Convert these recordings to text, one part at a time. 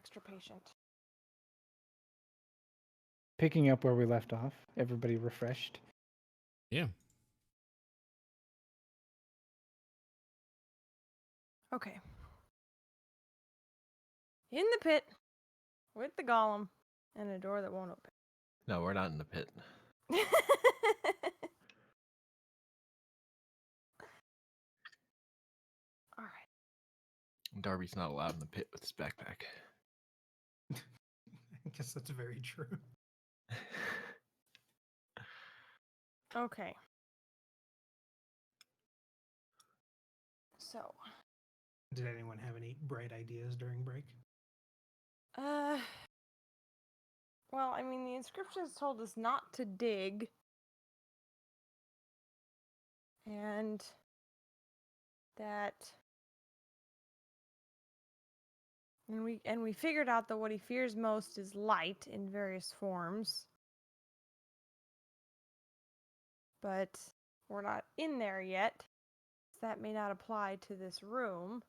extra patient. Picking up where we left off, everybody refreshed. Yeah. Okay. In the pit with the golem and a door that won't open. No, we're not in the pit. All right. Darby's not allowed in the pit with his backpack. I guess that's very true. Okay. So, Did anyone have any bright ideas during break? well, I mean, the inscriptions told us not to dig. And that and we figured out that what he fears most is light in various forms. But we're not in there yet. So that may not apply to this room.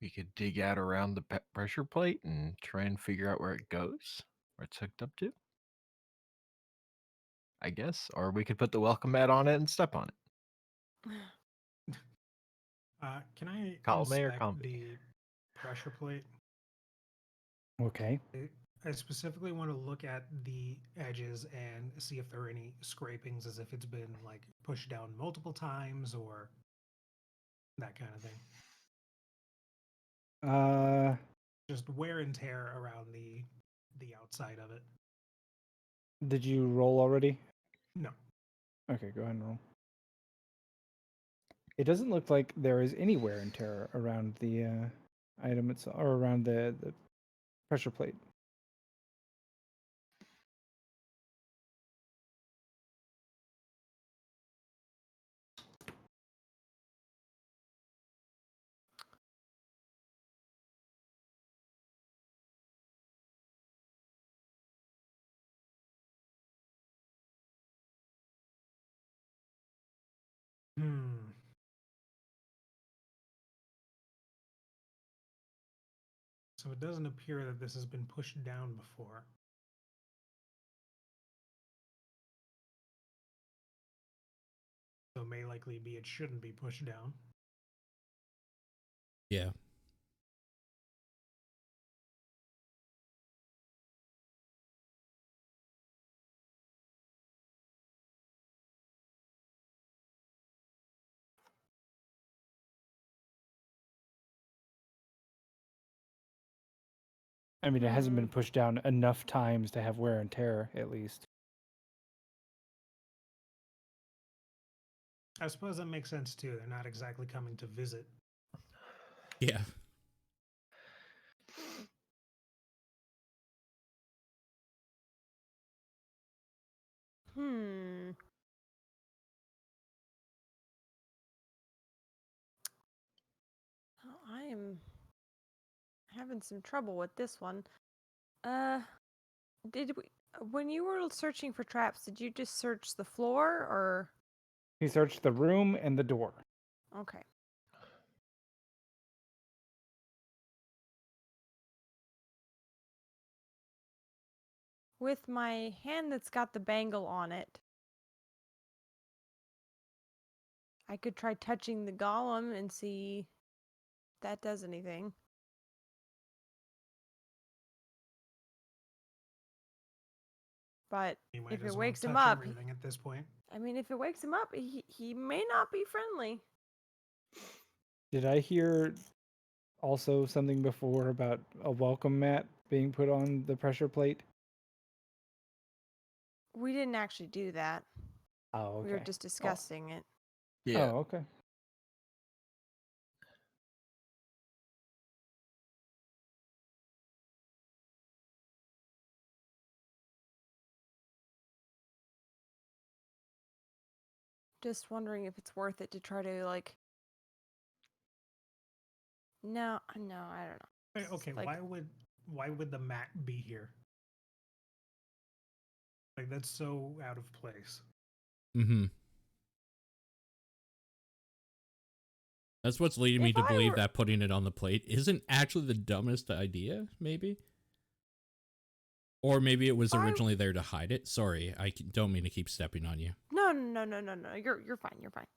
We could dig out around the pressure plate and try and figure out where it goes, where it's hooked up to. I guess. Or we could put the welcome mat on it and step on it. Can I Column A or inspect column B? the pressure plate? Okay. I specifically want to look at the edges and see if there are any scrapings, as if it's been like pushed down multiple times or that kind of thing. Just wear and tear around the outside of it. Did you roll already? No. Okay, go ahead and roll. It doesn't look like there is any wear and tear around the item itself, or around the pressure plate. So it doesn't appear that this has been pushed down before. So it may likely be it shouldn't be pushed down. Yeah. I mean, it hasn't been pushed down enough times to have wear and tear, at least. I suppose that makes sense too. They're not exactly coming to visit. Yeah. Oh, I am having some trouble with this one. Did we, when you were searching for traps, did you just search the floor or? He searched the room and the door. Okay. With my hand that's got the bangle on it, I could try touching the golem and see if that does anything. But You might if as it well wakes him touch up, everything at this point. I mean, if it wakes him up, he may not be friendly. Did I hear also something before about a welcome mat being put on the pressure plate? We didn't actually do that. Oh, okay. We were just discussing it. Yeah. Oh, okay. Just wondering if it's worth it to try to like. No, I don't know. Okay, like, why would the mat be here? Like that's so out of place. Mm-hmm. That's what's leading me If to I believe were- that putting it on the plate isn't actually the dumbest idea, maybe? Or maybe it was I- originally there to hide it. Sorry, don't mean to keep stepping on you. No. You're fine. You're fine.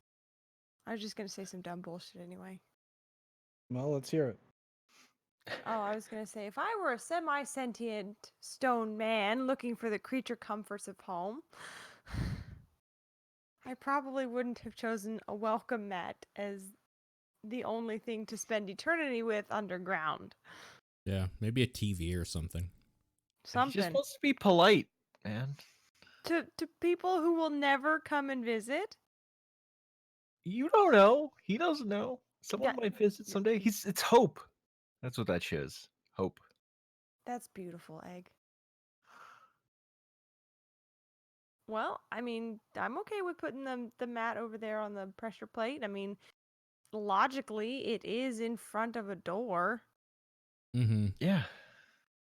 I was just gonna say some dumb bullshit anyway. Well, let's hear it. Oh, I was gonna say if I were a semi-sentient stone man looking for the creature comforts of home, I probably wouldn't have chosen a welcome mat as the only thing to spend eternity with underground. Yeah, maybe a TV or something. He just Something wants to be polite, man. to people who will never come and visit. You don't know. He doesn't know. Someone Yeah. might visit someday. It's hope. That's what that shows. Hope. That's beautiful, Egg. Well, I mean, I'm okay with putting the mat over there on the pressure plate. I mean, logically, it is in front of a door. Mm-hmm. Yeah.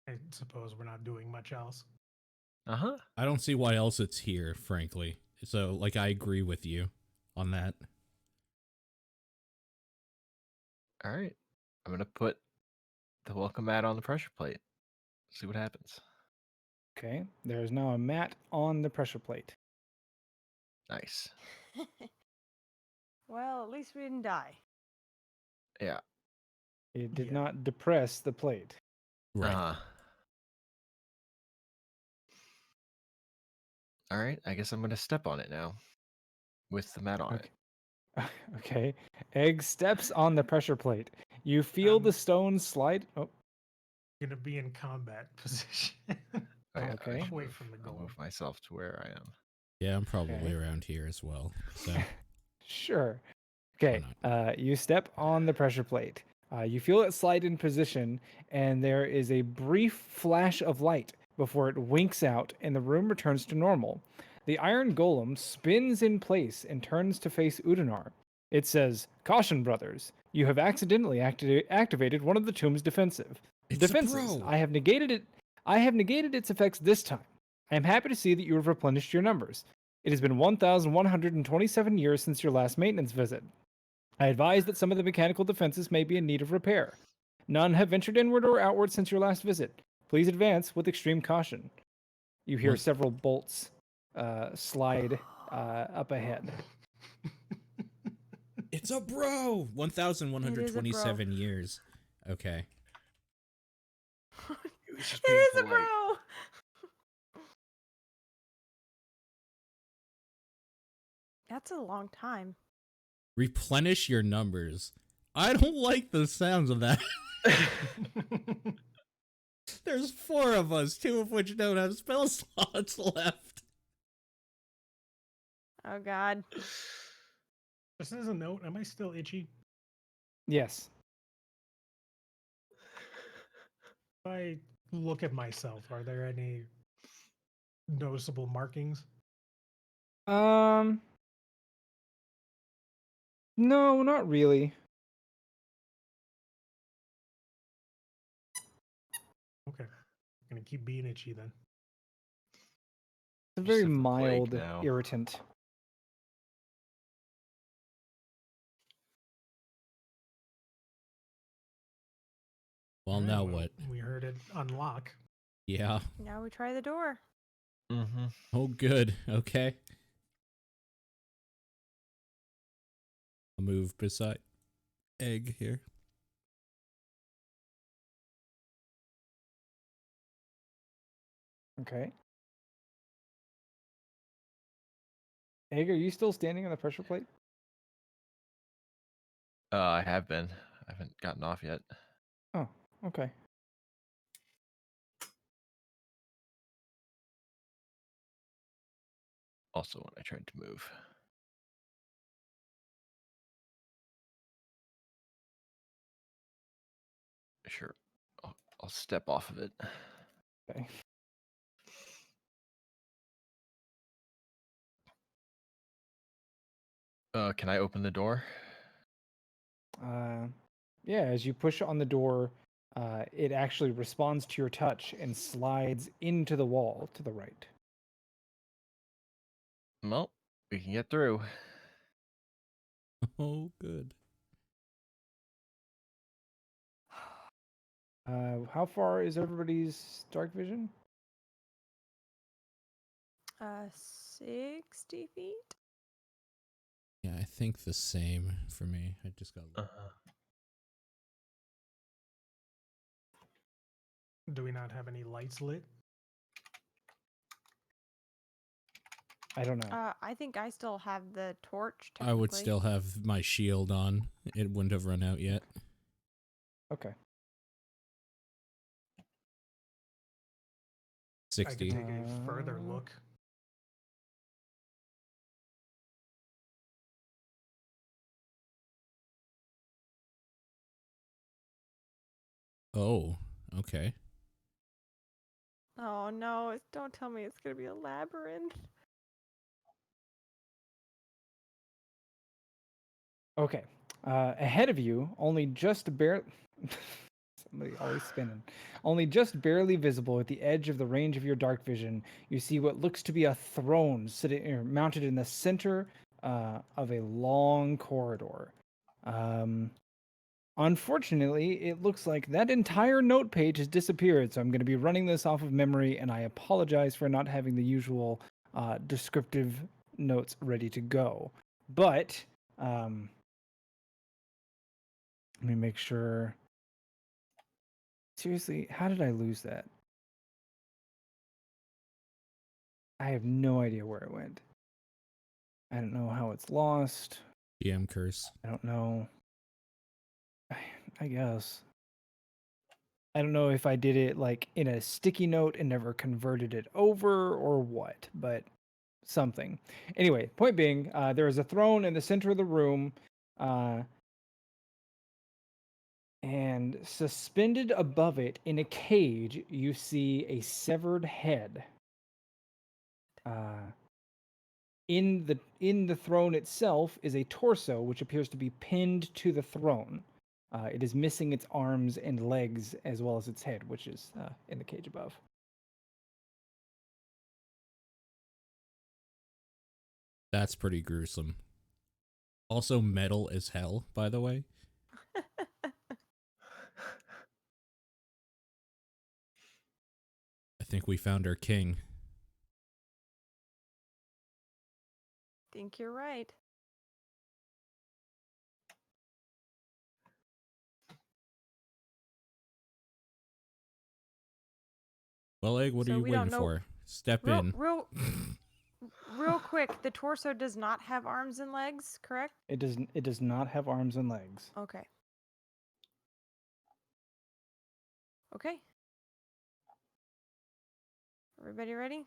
I suppose we're not doing much else. Uh-huh. I don't see why else it's here, frankly. So, like, I agree with you on that. All right. I'm gonna put the welcome mat on the pressure plate. See what happens. Okay, there is now a mat on the pressure plate. Nice. Well, at least we didn't die. Yeah. It did Yeah. not depress the plate. Right. All right. I guess I'm gonna step on it now, with the mat on it. Okay. Egg steps on the pressure plate. You feel the Um, stone slide. Oh, Gonna be in combat position. Oh, yeah, Okay. I should Away move- from the I'll goal. move myself to where I am. Yeah, I'm probably Okay. around here as well. So, sure. Okay. You step on the pressure plate. You feel it slide in position, and there is a brief flash of light before it winks out, and the room returns to normal. The iron golem spins in place and turns to face Udinar. It says, "Caution, brothers! You have accidentally activated one of the tomb's defenses. It's a bro. I have negated it. I have negated its effects this time. I am happy to see that you have replenished your numbers. It has been 1,127 years since your last maintenance visit. I advise that some of the mechanical defenses may be in need of repair. None have ventured inward or outward since your last visit. Please advance with extreme caution." You hear What? several bolts slide up ahead. It's a bro. 1,127 years. Okay. It was just It being is a polite. bro. That's a long time. Replenish your numbers. I don't like the sounds of that. There's 4 of us, 2 of which don't have spell slots left. Oh God. Just as a note, am I still itchy? Yes. If I look at myself, are there any noticeable markings? No, not really. Okay. I'm gonna keep being itchy then. It's a You very just have the plague mild now. irritant. Well, Alright, now what? We heard it unlock. Yeah. Now we try the door. Mm-hmm. Oh, good. Okay. I'll move beside Egg here. Okay. Egg, are you still standing on the pressure plate? I have been. I haven't gotten off yet. Oh, okay. Also, when I tried to move. Sure. I'll step off of it. Okay. Can I open the door? Yeah, as you push on the door, it actually responds to your touch and slides into the wall to the right. Well, we can get through. Oh, good. How far is everybody's dark vision? 60 feet? Yeah, I think the same for me. I just got. Uh-huh. Do we not have any lights lit? I don't know. I think I still have the torch, I would technically. still have my shield on. It wouldn't have run out yet. Okay. I could 60. take a further look. Oh, okay. Oh no, don't tell me it's gonna be a labyrinth. Okay. Ahead of you, only just barely. Somebody always spinning. Only just barely visible at the edge of the range of your dark vision, you see what looks to be a throne sitting or mounted in the center of a long corridor. Unfortunately, it looks like that entire note page has disappeared, so I'm going to be running this off of memory, and I apologize for not having the usual descriptive notes ready to go. But let me make sure. Seriously, how did I lose that? I have no idea where it went. I don't know how it's lost. GM curse. I don't know. I guess. I don't know if I did it like in a sticky note and never converted it over or what, but something. Anyway, point being, there is a throne in the center of the room, and suspended above it in a cage, you see a severed head. In the throne itself is a torso which appears to be pinned to the throne. It is missing its arms and legs as well as its head, which is in the cage above. That's pretty gruesome. Also metal as hell, by the way. I think we found our king. Think you're right. Well, Egg, what So are you we don't waiting know- for? Step Real, in. real quick, the torso does not have arms and legs, correct? It does not have arms and legs. Okay. Okay. Everybody ready?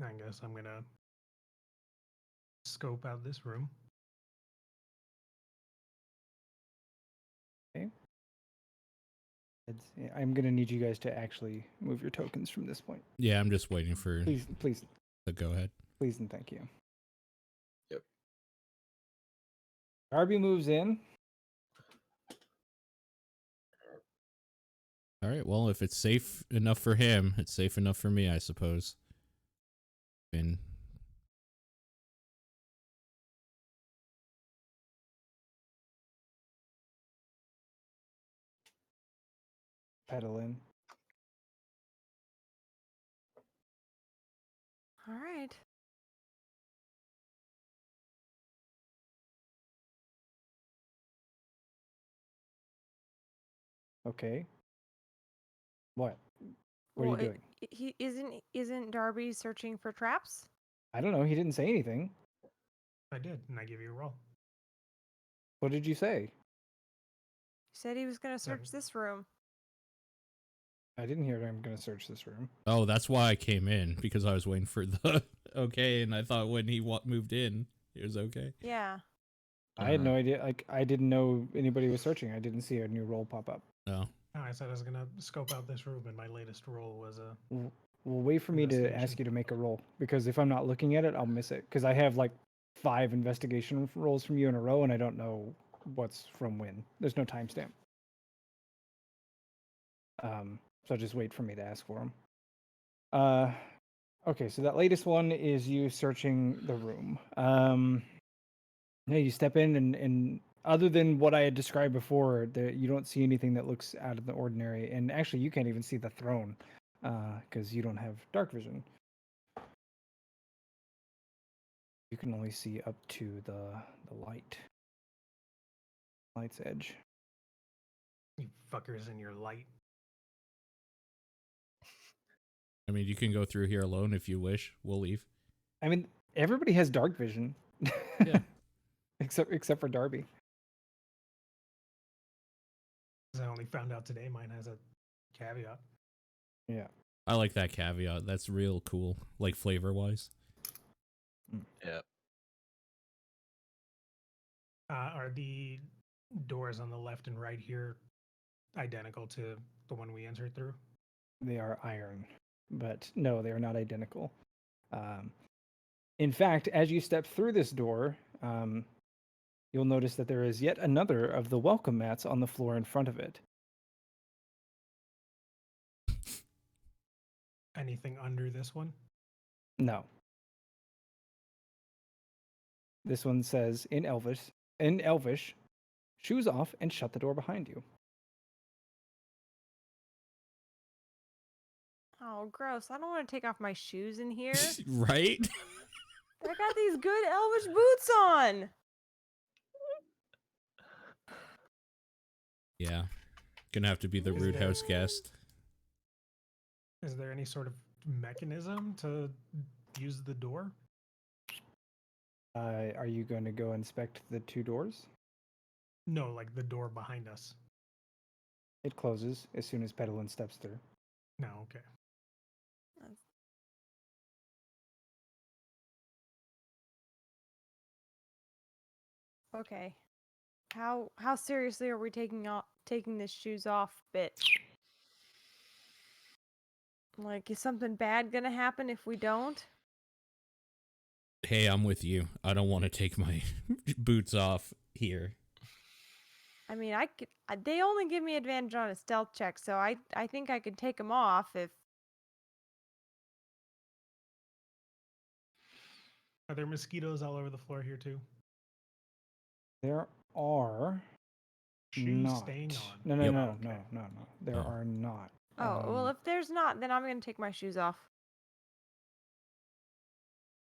I guess I'm gonna scope out this room. I'm gonna need you guys to actually move your tokens from this point. Yeah, I'm just waiting for Please, the go ahead. please, and thank you. Yep. Darby moves in. All right, well, if it's safe enough for him, it's safe enough for me, I suppose. And Pedal in. All right. Okay. What? What are Well, you doing? He isn't Darby searching for traps? I don't know. He didn't say anything. I did, and I give you a roll. What did you say? He said he was gonna search Seven. this room. I didn't hear I'm gonna search this room. oh, that's why I came in, because I was waiting for the okay, and I thought when he moved in, it was okay. Yeah. I had no idea. Like, I didn't know anybody was searching. I didn't see a new roll pop up. No. No, I said I was gonna scope out this room, and my latest roll was a. Well, wait for me to ask Investigation. you to make a roll, because if I'm not looking at it, I'll miss it. Because I have like 5 investigation rolls from you in a row, and I don't know what's from when. There's no timestamp. So just wait for me to ask for them. Okay, so that latest one is you searching the room. Yeah, you step in and other than what I had described before, you don't see anything that looks out of the ordinary. And actually, you can't even see the throne because you don't have dark vision. You can only see up to the light's edge. You fuckers in your light. I mean, you can go through here alone if you wish. We'll leave. I mean, everybody has dark vision. Yeah. except for Darby. As I only found out today, mine has a caveat. Yeah. I like that caveat. That's real cool, like flavor-wise. Yeah. Are the doors on the left and right here identical to the one we entered through? They are iron, but no, they are not identical. In fact, as you step through this door, you'll notice that there is yet another of the welcome mats on the floor in front of it. Anything under this one? No. This one says in Elvish, shoes off and shut the door behind you. Oh, gross. I don't want to take off my shoes in here. Right? I got these good elvish boots on. Yeah. Gonna have to be the Is rude there- house guest. Is there any sort of mechanism to use the door? Are you going to go inspect the two doors? No, like the door behind us. It closes as soon as Pedalin steps through. No, okay. Okay. How seriously are we taking this shoes off bit? Like, is something bad gonna happen if we don't? Hey, I'm with you. I don't want to take my boots off here. I mean, they only give me advantage on a stealth check, so I think I could take them off if. Are there mosquitoes all over the floor here too? There are Shoes not. staying on. No. Okay. There Oh. are not. Oh, well, if there's not, then I'm gonna take my shoes off.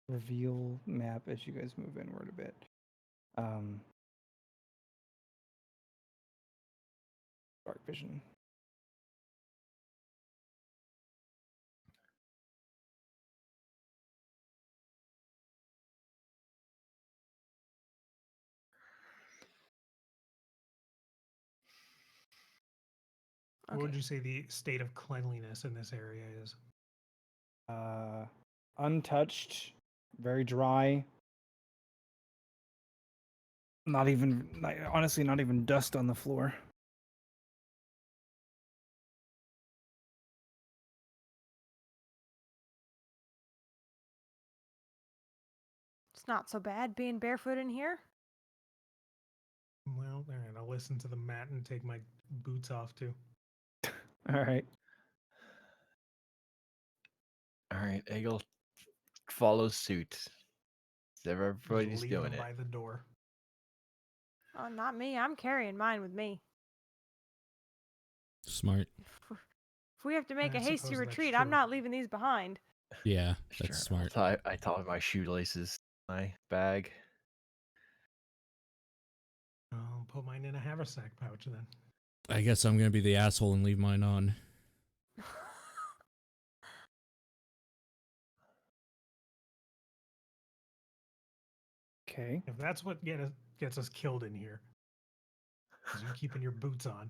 Reveal map as you guys move inward a bit. Dark vision. What would Okay. you say the state of cleanliness in this area is? Untouched, very dry. Honestly, not even dust on the floor. It's not so bad being barefoot in here. Well, all right, I'll listen to the mat and take my boots off too. All right. All right, Eggle follows suit. Everybody's Leave doing them it. by the door. Oh, not me. I'm carrying mine with me. Smart. If we have to make I a hasty suppose that's retreat, I'm true. not leaving these behind. Yeah, Sure. that's smart. I tie my shoelaces in my bag. I'll put mine in a haversack pouch then. I guess I'm gonna be the asshole and leave mine on. Okay. If that's what gets us killed in here, is you keeping your boots on.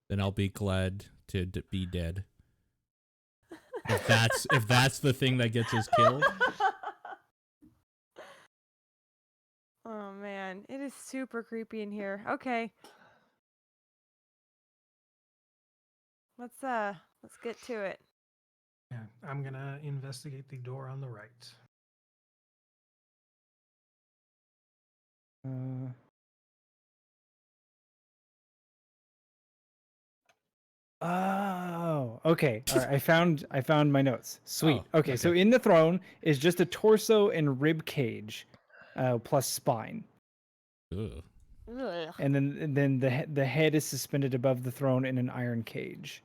Then I'll be glad to be dead. If that's the thing that gets us killed. Oh man, it is super creepy in here. Okay. Let's get to it. Yeah, I'm gonna investigate the door on the right. Oh, okay. All right. I found my notes. Sweet. Oh, okay, so okay. in the throne is just a torso and rib cage, plus spine. Ugh. Ugh. and then the head is suspended above the throne in an iron cage.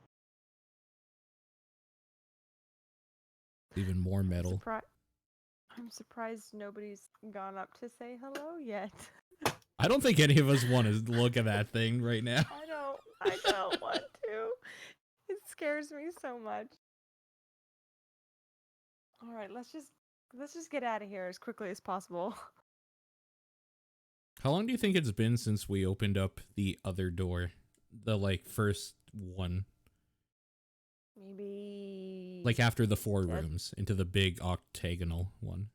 Even more metal. I'm surprised nobody's gone up to say hello yet. I don't think any of us want to look at that thing right now. I don't want to. It scares me so much. All right, let's just get out of here as quickly as possible. How long do you think it's been since we opened up the other door? The, like, first one. Maybe Like, after the 4 That- rooms into the big octagonal one.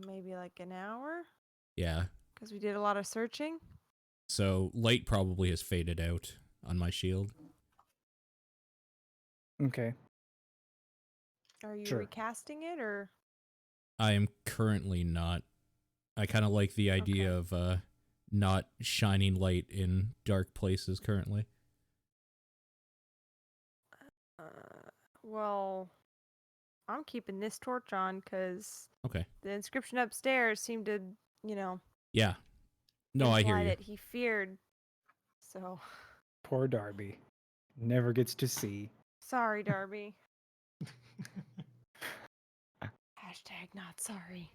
maybe like an hour Yeah. because we did a lot of searching. So, light probably has faded out on my shield. Okay. Are you Sure. recasting it or? I am currently not. I kind of like the idea of not shining light in dark places currently. Well, I'm keeping this torch on because Okay. the inscription upstairs seemed to, Yeah. No, I hear imply you. that he feared. So, Poor Darby. Never gets to see. sorry, Darby. Hashtag not sorry.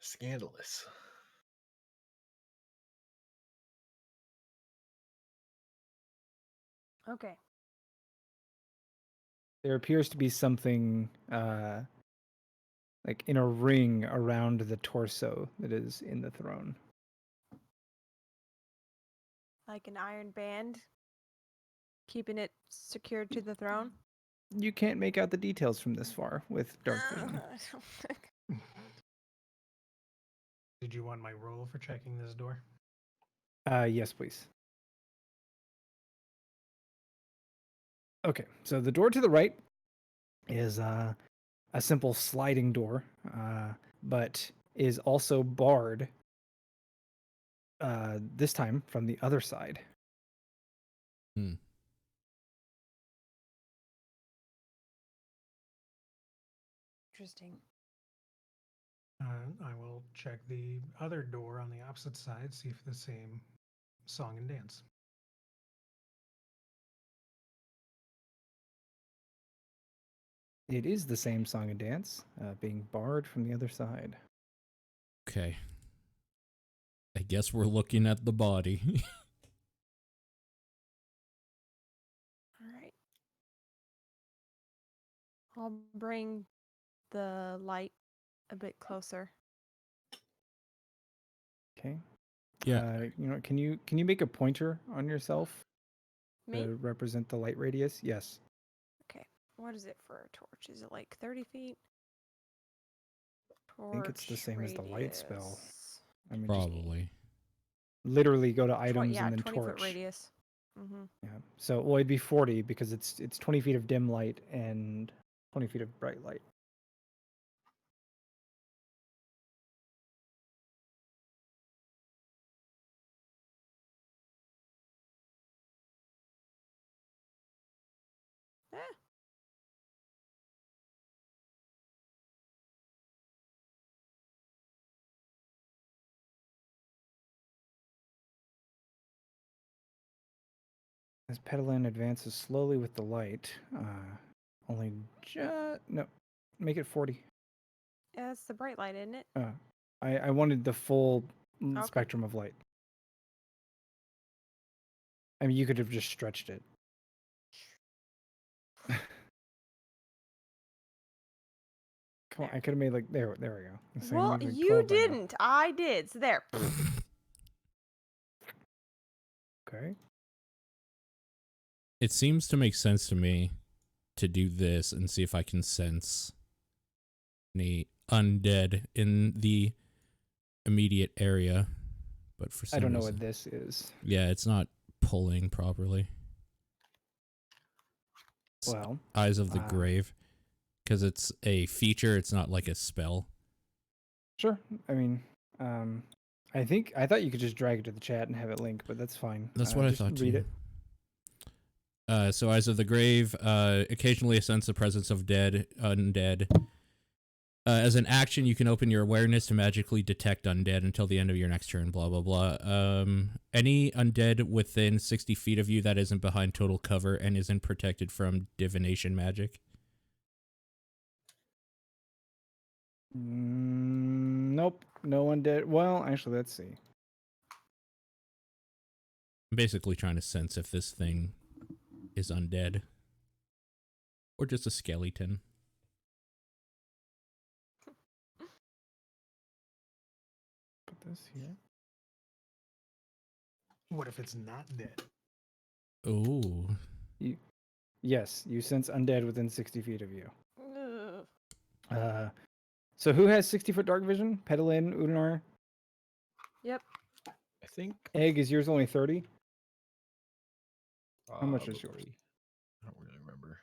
Scandalous. Okay. There appears to be something like in a ring around the torso that is in the throne. Like an iron band, keeping it secured to the throne. You can't make out the details from this far with dark vision. Did you want my roll for checking this door? Yes, please. Okay, so the door to the right is a simple sliding door, but is also barred this time from the other side. Hmm. Interesting. I will check the other door on the opposite side, see if the same song and dance. It is the same song and dance, being barred from the other side. Okay. I guess we're looking at the body. All right. I'll bring the light a bit closer. Okay. Yeah. Can you make a pointer on yourself Me? to represent the light radius? Yes. Okay. What is it for a torch? Is it like 30 feet? I think it's the same as the light spell. I mean, just Probably. literally go to items and then 20-foot torch. radius. Mm-hmm. Yeah. So, well, it'd be 40 because it's 20 feet of dim light and 20 feet of bright light. Eh. As Petalin advances slowly with the light, only no, make it 40. Yeah, that's the bright light, isn't it? I wanted the full Okay. spectrum of light. I mean, you could have just stretched it. Come on, I could have made like there we go. So Well, make, like, you 12 by now. didn't. I did. So there. Okay. It seems to make sense to me to do this and see if I can sense any undead in the immediate area. But for some I don't know reason, what this is. yeah, it's not pulling properly. It's Well, Eyes of the Grave. Because it's a feature, it's not like a spell. sure. I mean, I thought you could just drag it to the chat and have it link, but that's fine. That's what I just thought read too. So Eyes of the Grave, occasionally sense the presence of undead. As an action, you can open your awareness to magically detect undead until the end of your next turn, blah, blah, blah. Any undead within 60 feet of you that isn't behind total cover and isn't protected from divination magic. Nope, no one did. Well, actually, let's see. I'm basically trying to sense if this thing is undead. Or just a skeleton. Put this here. What if it's not dead? Ooh. Yes, you sense undead within 60 feet of you. Ugh. So who has 60-foot dark vision? Pedalin, Udinar? Yep. I think. Egg, is yours only 30? How much is yours? Probably. I don't really remember.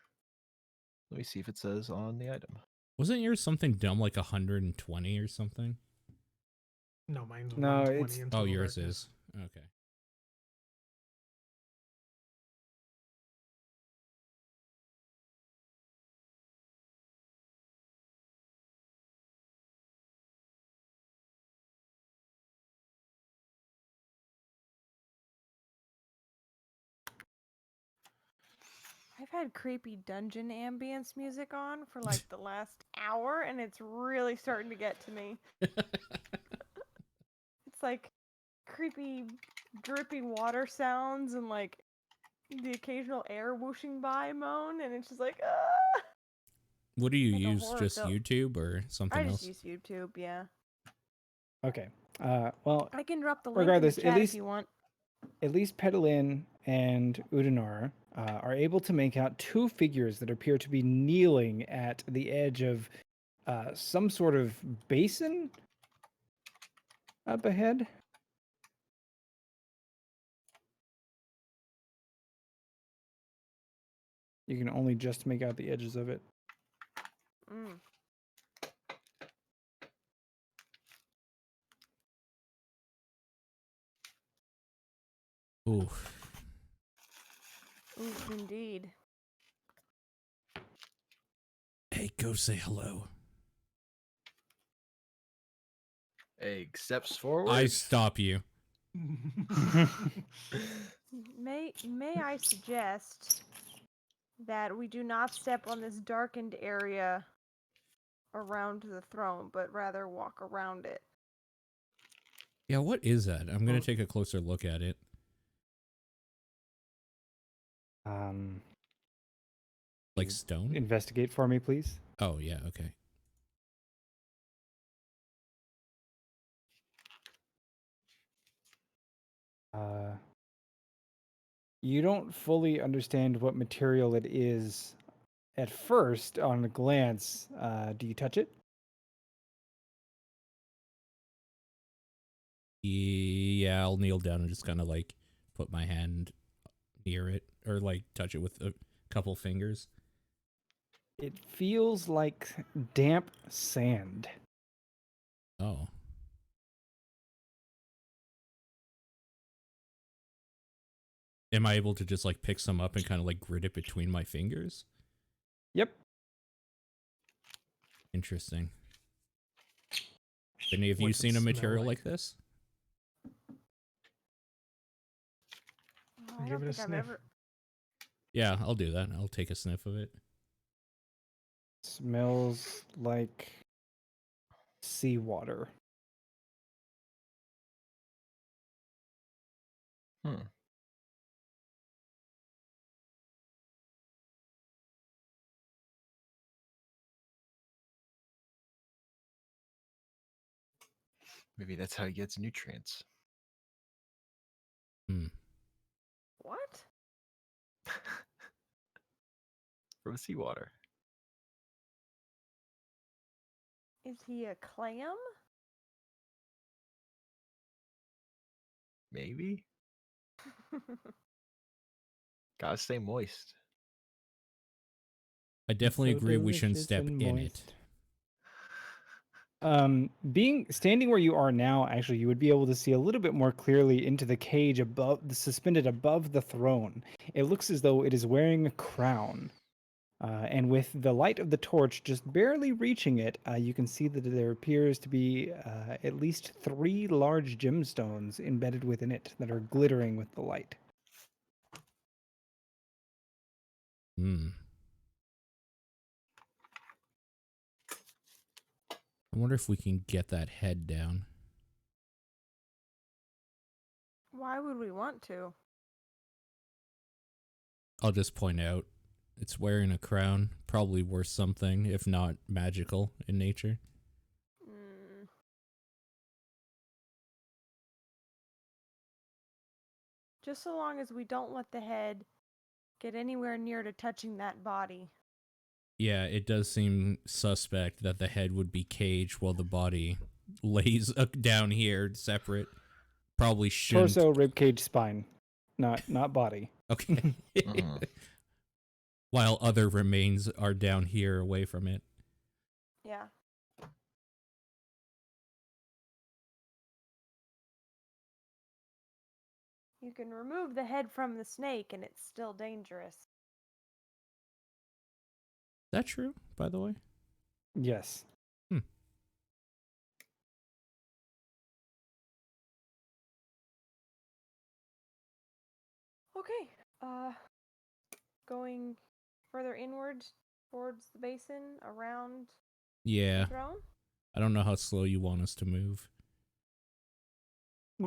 Let me see if it says on the item. Wasn't yours something dumb like 120 or something? No, mine's No, 120 it's- in Oh, total yours darkness. is. Okay. I've had creepy dungeon ambience music on for like the last hour, and it's really starting to get to me. It's like creepy, drippy water sounds and like the occasional air whooshing by moan, and it's just like, ah! What do you Like a use? horror Just film. YouTube or something I else? just use YouTube, yeah. Okay. Well, I can drop the link regardless, in the at chat least if you want. Pedalin and Udinar are able to make out two figures that appear to be kneeling at the edge of some sort of basin up ahead. You can only just make out the edges of it. Mm. Ooh. Oof, indeed. Hey, go say hello. Egg steps forward. I stop you. May I suggest that we do not step on this darkened area around the throne, but rather walk around it. Yeah, what is that? I'm going Oh. to take a closer look at it. Like stone? Investigate for me, please. Oh, yeah, okay. You don't fully understand what material it is at first on a glance. Do you touch it? Yeah, I'll kneel down and just kind of like put my hand near it or like touch it with a couple fingers. It feels like damp sand. Oh. Am I able to just like pick some up and kind of like grit it between my fingers? Yep. Interesting. Any of you What's it seen a smell material like? like this? Oh, I Give don't it a think I've sniff. ever. Yeah, I'll do that. I'll take a sniff of it. Smells like seawater. Hmm. Maybe that's how he gets nutrients. Hmm. What? From seawater. Is he a clam? Maybe. Gotta stay moist. I definitely So agree we shouldn't delicious step and in moist. it. Being standing where you are now, actually, you would be able to see a little bit more clearly into the cage suspended above the throne. It looks as though it is wearing a crown. And with the light of the torch just barely reaching it, you can see that there appears to be at least 3 large gemstones embedded within it that are glittering with the light. Hmm. I wonder if we can get that head down. Why would we want to? I'll just point out it's wearing a crown, probably worth something, if not magical in nature. Mm. Just so long as we don't let the head get anywhere near to touching that body. Yeah, it does seem suspect that the head would be caged while the body lays down here separate. Probably shouldn't. Torso, ribcage, spine, not body. Okay. Mhm. While other remains are down here away from it. Yeah. You can remove the head from the snake and it's still dangerous. Is that true, by the way? Yes. Okay. Going further inward towards the basin around Yeah. the throne. I don't know how slow you want us to move.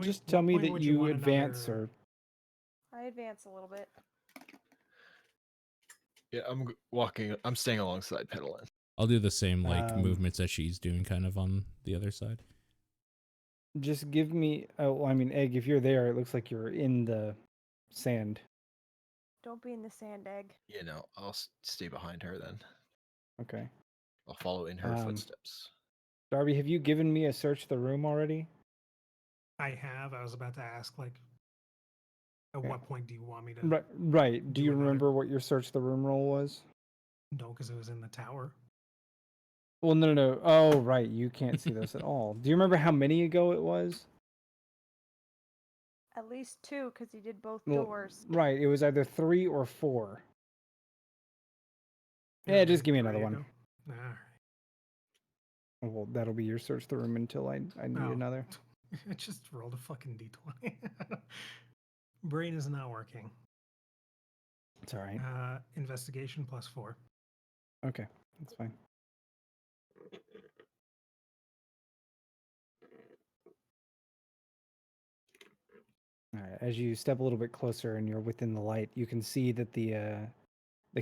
Just What tell me point that would you want advance another- or I advance a little bit. Yeah, I'm staying alongside Petalin. I'll do the same Um, movements that she's doing kind of on the other side. just give me. Oh, well, I mean, Egg. If you're there, it looks like you're in the sand. Don't be in the sand, Egg. You know, I'll stay behind her then. Okay. I'll follow in her footsteps. Darby, have you given me a search the room already? I have. I was about to ask, like, at Okay. what point do you want me to? Right. Do do you another- remember what your search the room roll was? No, because it was in the tower. Well, no. Oh, right. You can't see this at all. Do you remember how many ago it was? At least 2, because he did both Well, doors. right. It was either 3 or 4. Yeah, just give me another 3 one. ago. All right. Well, that'll be your search the room until I need Oh. another. I just rolled a fucking d20. Brain is not working. It's all right. Investigation +4. Okay, that's fine. All right, as you step a little bit closer and you're within the light, you can see that the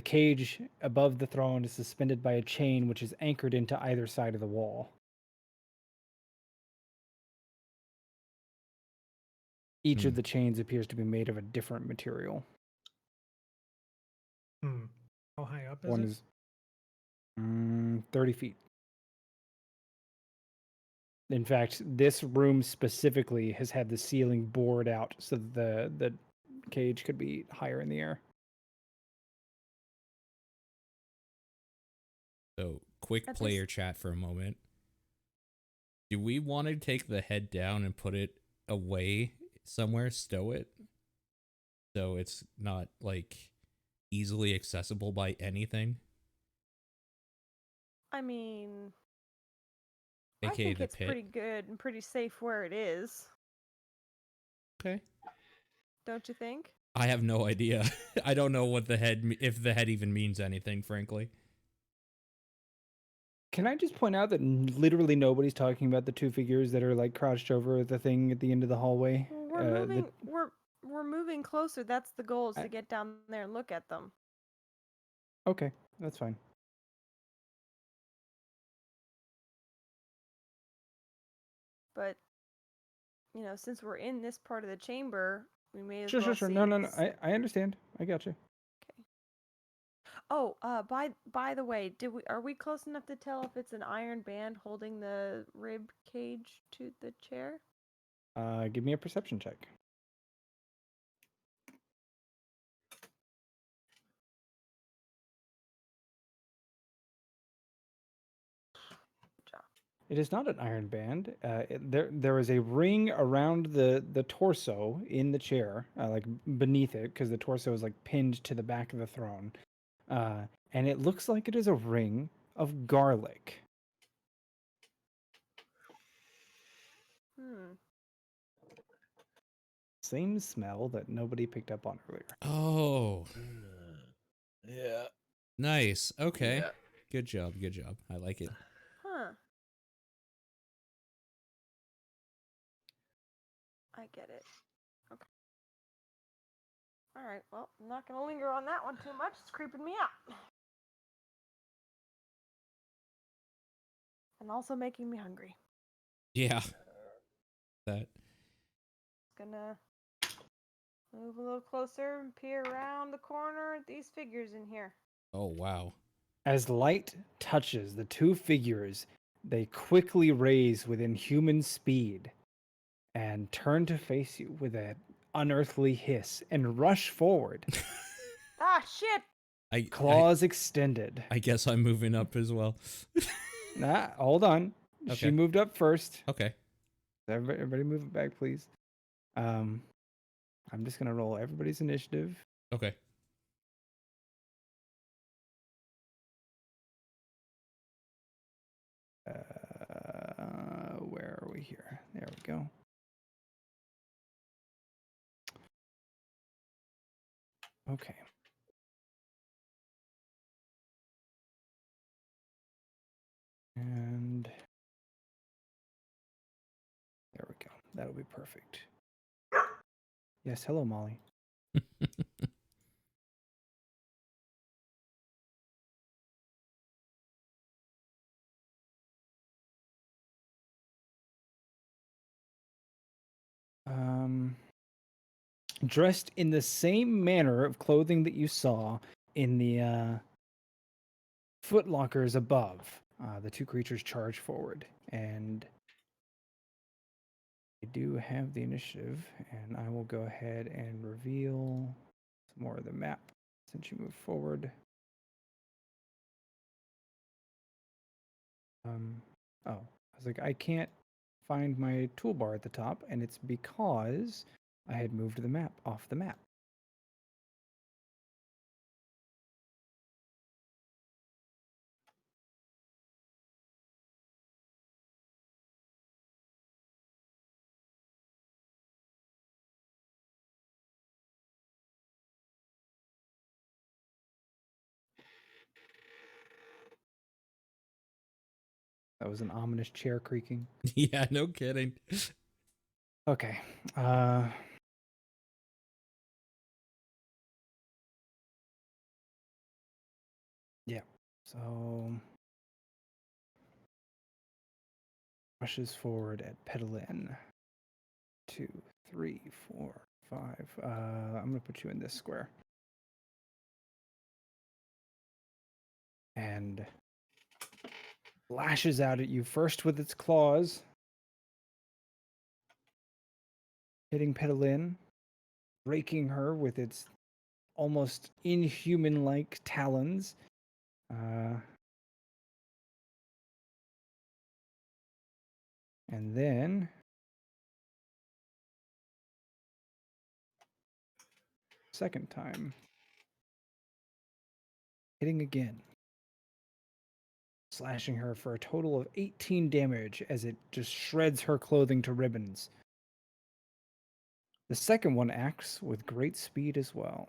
cage above the throne is suspended by a chain which is anchored into either side of the wall. Each of the chains appears to be made of a different material. How high up is One it? is 30 feet. In fact, this room specifically has had the ceiling bored out so that the cage could be higher in the air. So, quick At player chat for a moment. Do we want to take the head down and put it away somewhere, stow it? So it's not, like, easily accessible by anything? I mean, I AKA think the it's pit? pretty good and pretty safe where it is. Okay. Don't you think? I have no idea. I don't know what the head, if the head even means anything, frankly. Can I just point out that literally nobody's talking about the 2 figures that are like crouched over the thing at the end of the hallway? Well, we're moving. We're moving closer. That's the goal, is to get down there and look at them. Okay, that's fine. But since we're in this part of the chamber, we may as Sure. well see. No. I understand. I got you. Oh, by the way, are we close enough to tell if it's an iron band holding the rib cage to the chair? Give me a perception check. Good job. It is not an iron band. There is a ring around the torso in the chair, like beneath it, because the torso is like pinned to the back of the throne. and it looks like it is a ring of garlic. Hmm. Same smell that nobody picked up on earlier. Oh, Yeah. nice. Okay. Yeah. Good job. Good job. I like it. Huh. I get it. Okay. All right. Well, I'm not gonna linger on that one too much. It's creeping me out. And also making me hungry. Yeah. That. Gonna move a little closer and peer around the corner at these figures in here. Oh, wow. As light touches the two figures, they quickly raise within human speed and turn to face you with an unearthly hiss and rush forward, Ah, shit! claws extended. I guess I'm moving up as well. Nah, hold on. She Okay. moved up first. Okay. Everybody move it back, please. I'm just gonna roll everybody's initiative. Okay. Where are we here? There we go. Okay. And there we go. That'll be perfect. Yes, hello, Molly. Dressed in the same manner of clothing that you saw in the footlockers above, the two creatures charge forward, and I do have the initiative, and I will go ahead and reveal some more of the map since you move forward. Oh, I was like, I can't find my toolbar at the top, and it's because I had moved the map off the map. That was an ominous chair creaking. Yeah, no kidding. Okay. Yeah. So rushes forward at Pedalin. 2, 3, 4, 5. I'm gonna put you in this square. And lashes out at you first with its claws, hitting Pedalin, raking her with its almost inhuman-like talons. And then second time, hitting again, slashing her for a total of 18 damage as it just shreds her clothing to ribbons. The second one acts with great speed as well.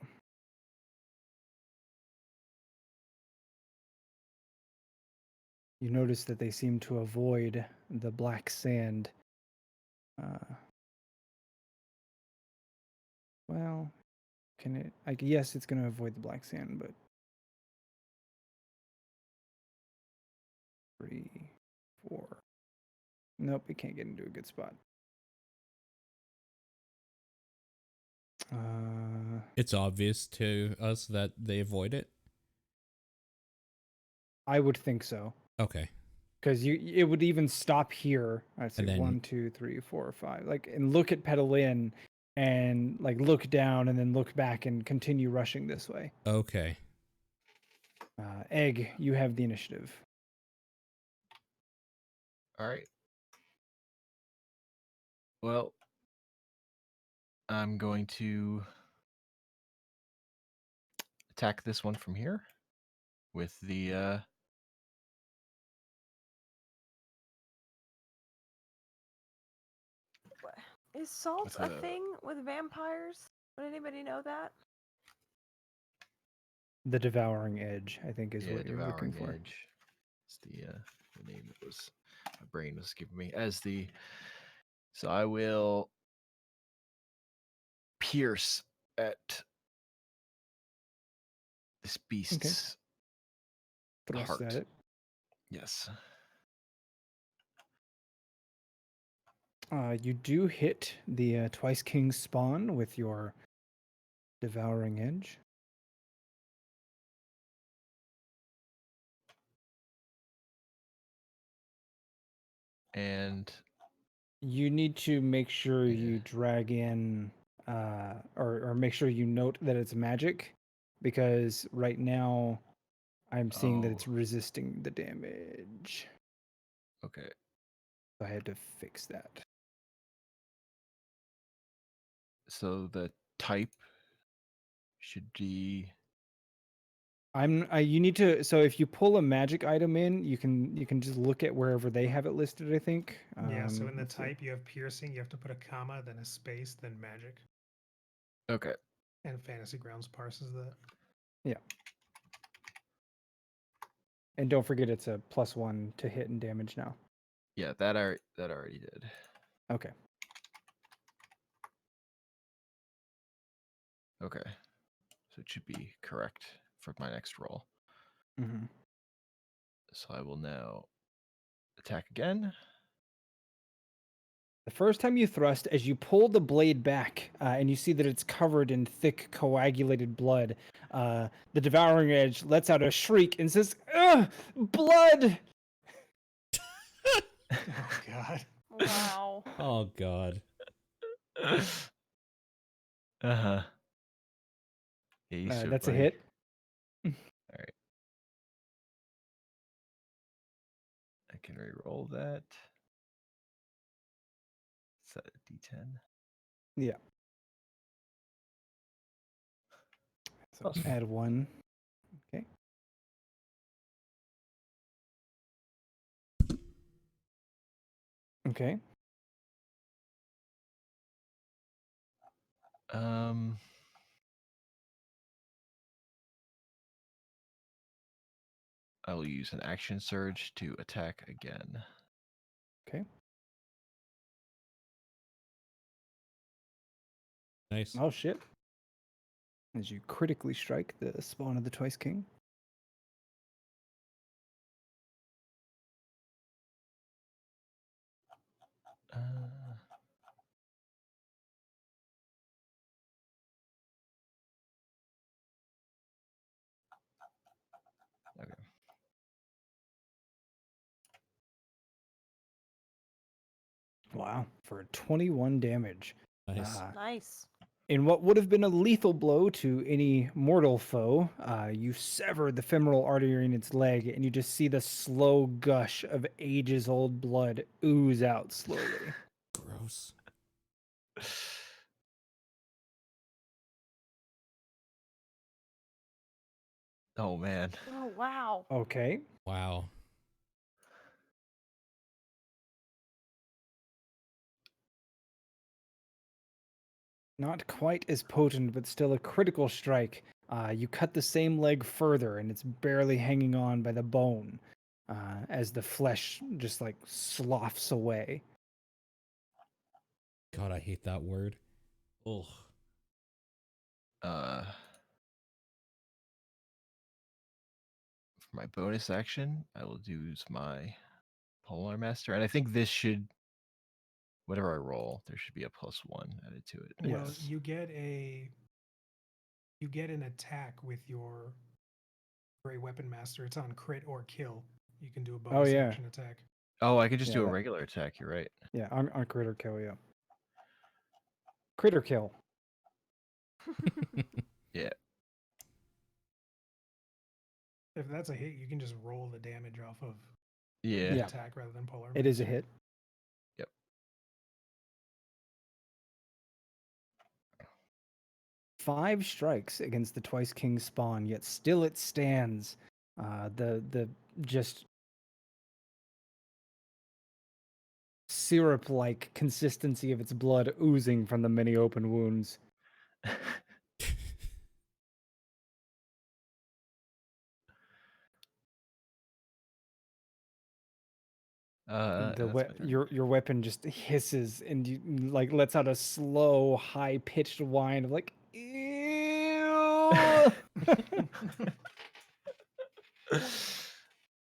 You notice that they seem to avoid the black sand. Well, can it? Yes, it's going to avoid the black sand, but 3, 4. Nope, it can't get into a good spot. It's obvious to us that they avoid it. I would think so. Okay. Because it would even stop here. I'd say then- 1, 2, 3, 4, 5. Like, and look at Pedalin, and like look down, and then look back and continue rushing this way. Okay. Egg, you have the initiative. All right. Well, I'm going to attack this one from here. with the Is salt With a a- thing with vampires? Would anybody know that? The devouring edge, I think, is yeah, what you're looking devouring for. edge. It's the name that was my brain was giving me as the. So I will pierce at this beast's Thrust heart. at it. Yes. You do hit the Twice King spawn with your devouring edge. And You need to make sure Yeah. you drag in, or make sure you note that it's magic, because right now I'm seeing that Oh. it's resisting the damage. okay. I had to fix that. So the type should be You need to, so if you pull a magic item in, you can just look at wherever they have it listed, I think. Yeah, so in the Let's see. type, you have piercing, you have to put a comma, then a space, then magic. okay. And Fantasy Grounds parses that. And don't forget it's a +1 to hit and damage now. Yeah, that already did. Okay. Okay. So it should be correct for my next roll. Mm-hmm. So I will now attack again. The first time you thrust, as you pull the blade back and you see that it's covered in thick, coagulated blood, the devouring edge lets out a shriek and says, "Ugh, blood!" Oh, God. Wow. Oh god. Uh-huh. Yeah, you should, That's a buddy. hit. All right. I can re-roll that. Set a D10. Yeah. So Plus add 1. Okay. Okay. I will use an action surge to attack again. Okay. Nice. Oh, shit. As you critically strike the spawn of the Twice King. Uh, okay. Wow. For 21 damage. Nice. Nice. In what would have been a lethal blow to any mortal foe, you sever the femoral artery in its leg, and you just see the slow gush of ages-old blood ooze out slowly. Gross. Oh man. Oh, wow. Okay. Wow. Not quite as potent, but still a critical strike. You cut the same leg further, and it's barely hanging on by the bone as the flesh just like sloughs away. God, I hate that word. Ugh. For my bonus action, I will use my Polar Master, and I think this should, whatever I roll, there should be a +1 added to it. Well, Yes. you get an attack with your Grey Weapon Master. It's on crit or kill. You can do a bonus yeah. action attack. Oh, I could just Yeah, do a that- regular attack. You're right. Yeah, on critter kill, yeah. Critter kill. Yeah. If that's a hit, you can just roll the damage off of Yeah. the Yeah. attack rather than Polar It is a Master. hit. Yep. 5 strikes against the Twice King spawn, yet still it stands. The just syrup-like consistency of its blood oozing from the many open wounds. That's my turn. Your weapon just hisses and you like lets out a slow, high-pitched whine of like ew.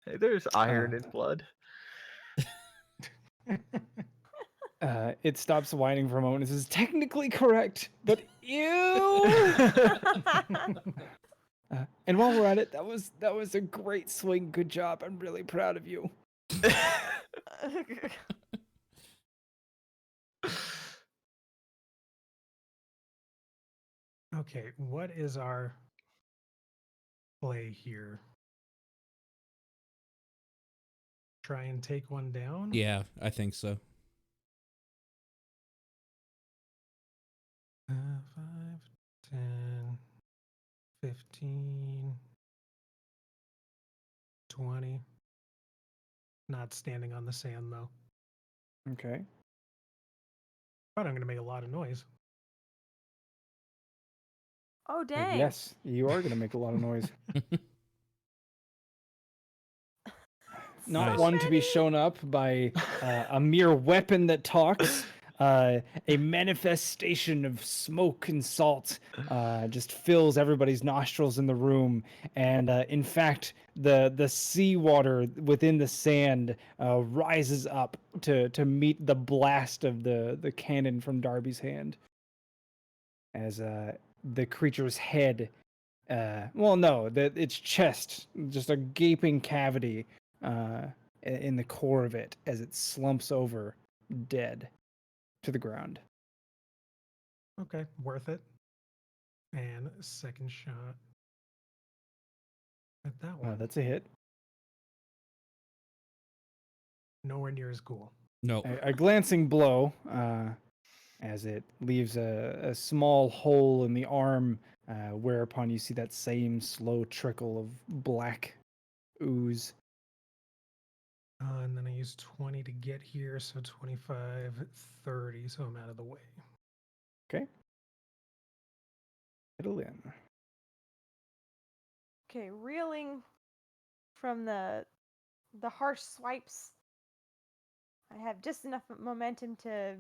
Hey, there's iron in blood. It stops whining for a moment and says, "Technically correct, but ew." And while we're at it, that was a great swing. Good job. I'm really proud of you. Okay, what is our play here? Try and take one down? Yeah, I think so. 5, 10, 15, 20. Not standing on the sand, though. Okay. But I'm going to make a lot of noise. Oh, dang. Yes, you are going to make a lot of noise. Not Nice. one to be shown up by a mere weapon that talks. A manifestation of smoke and salt just fills everybody's nostrils in the room, and in fact, the seawater within the sand rises up to meet the blast of the cannon from Darby's hand. As the creature's head, its chest, just a gaping cavity in the core of it as it slumps over, dead, to the ground. Okay, worth it. And second shot at that one. That's a hit. Nowhere near as cool. No. A glancing blow as it leaves a small hole in the arm, whereupon you see that same slow trickle of black ooze. And then I use 20 to get here, so 25, 30, so I'm out of the way. Okay. It'll in. Okay, reeling from the harsh swipes, I have just enough momentum to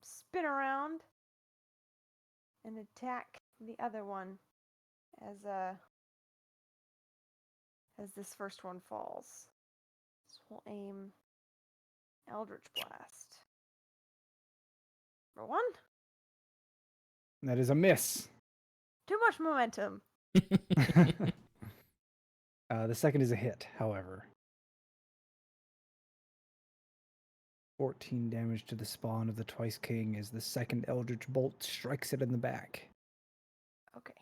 spin around and attack the other one as this first one falls. So we'll aim Eldritch Blast. Number 1. That is a miss. Too much momentum. The second is a hit, however. 14 damage to the spawn of the Twice King as the second Eldritch Bolt strikes it in the back. Okay.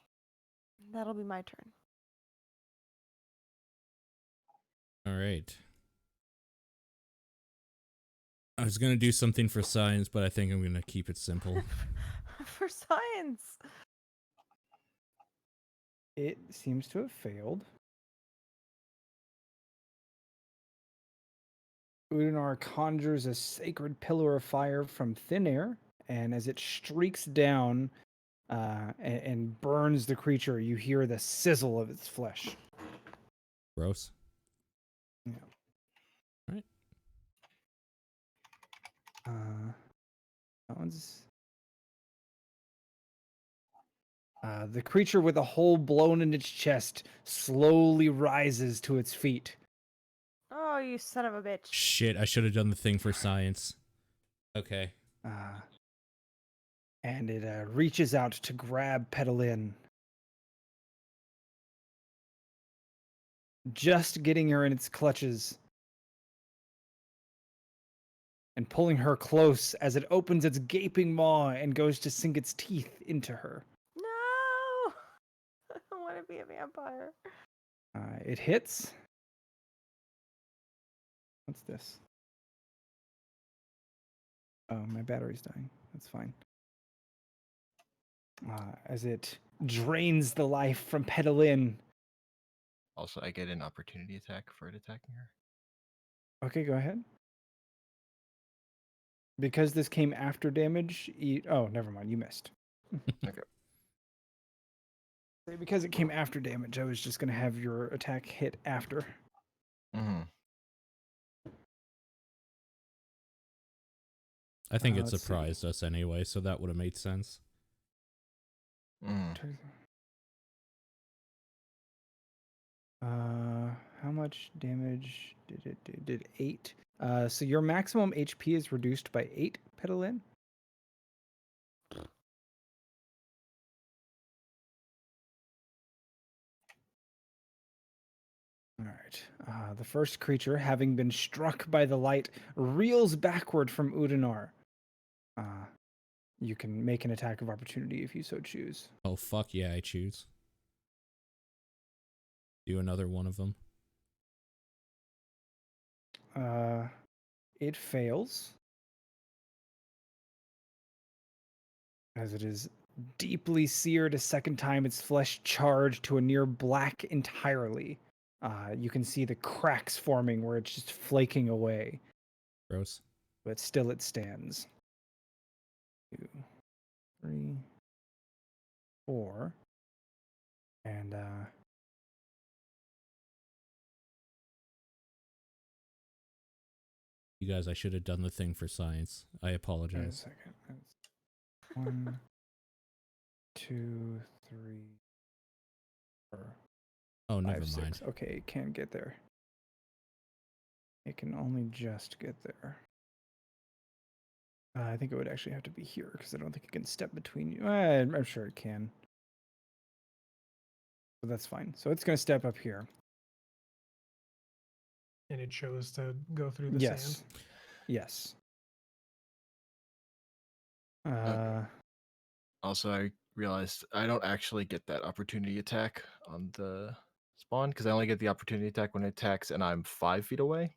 That'll be my turn. All right. I was going to do something for science, but I think I'm going to keep it simple. For science. It seems to have failed. Udinar conjures a sacred pillar of fire from thin air, and as it streaks down and burns the creature, you hear the sizzle of its flesh. Gross. Yeah. All right. That one's... the creature with a hole blown in its chest slowly rises to its feet. Oh, you son of a bitch. Shit, I should have done the thing for science. Okay. And it reaches out to grab Petalin. Just getting her in its clutches and pulling her close as it opens its gaping maw and goes to sink its teeth into her. No! I don't want to be a vampire. It hits. What's this? Oh, my battery's dying. That's fine. As it drains the life from Petalin, Also, I get an opportunity attack for it attacking her. Okay, go ahead. Because this came after damage. Oh, never mind. You missed. Okay. Because it came after damage, I was just gonna have your attack hit after. Mm-hmm. I think it let's see. surprised us anyway, so that would have made sense. Mm. How much damage did it do? Did 8. So your maximum HP is reduced by 8, Petalin. All right. The first creature, having been struck by the light, reels backward from Udinar. You can make an attack of opportunity if you so choose. Oh, fuck yeah, I choose. Do another one of them. It fails, as it is deeply seared a second time, its flesh charged to a near black entirely. You can see the cracks forming where it's just flaking away, Gross. but still it stands. 2, 3, 4, and You guys, I should have done the thing for science. I wait a apologize. second. That's 1, 2, 3, 4, Oh, never 5, mind. 6. Okay, it can't get there. It can only just get there. I think it would actually have to be here because I don't think it can step between you. I'm sure it can. So that's fine. So it's going to step up here. And it chose to go through the Yes. sand. Yes. Okay. Also, I realized I don't actually get that opportunity attack on the spawn because I only get the opportunity attack when it attacks and I'm 5 feet away.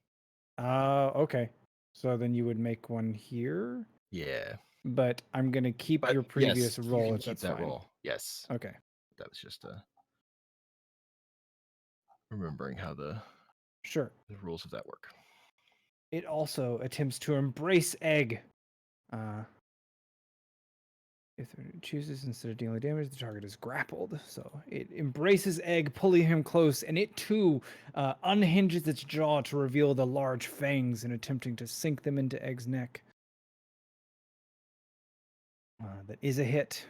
Okay. So then you would make one here, Yeah. but I'm going to keep But your previous yes, you roll can if keep that's that fine. roll. Yes. Okay. That was just remembering how the Sure. rules of that work. It also attempts to embrace Egg. If it chooses, instead of dealing damage, the target is grappled. So it embraces Egg, pulling him close, and it too unhinges its jaw to reveal the large fangs and attempting to sink them into Egg's neck. That is a hit.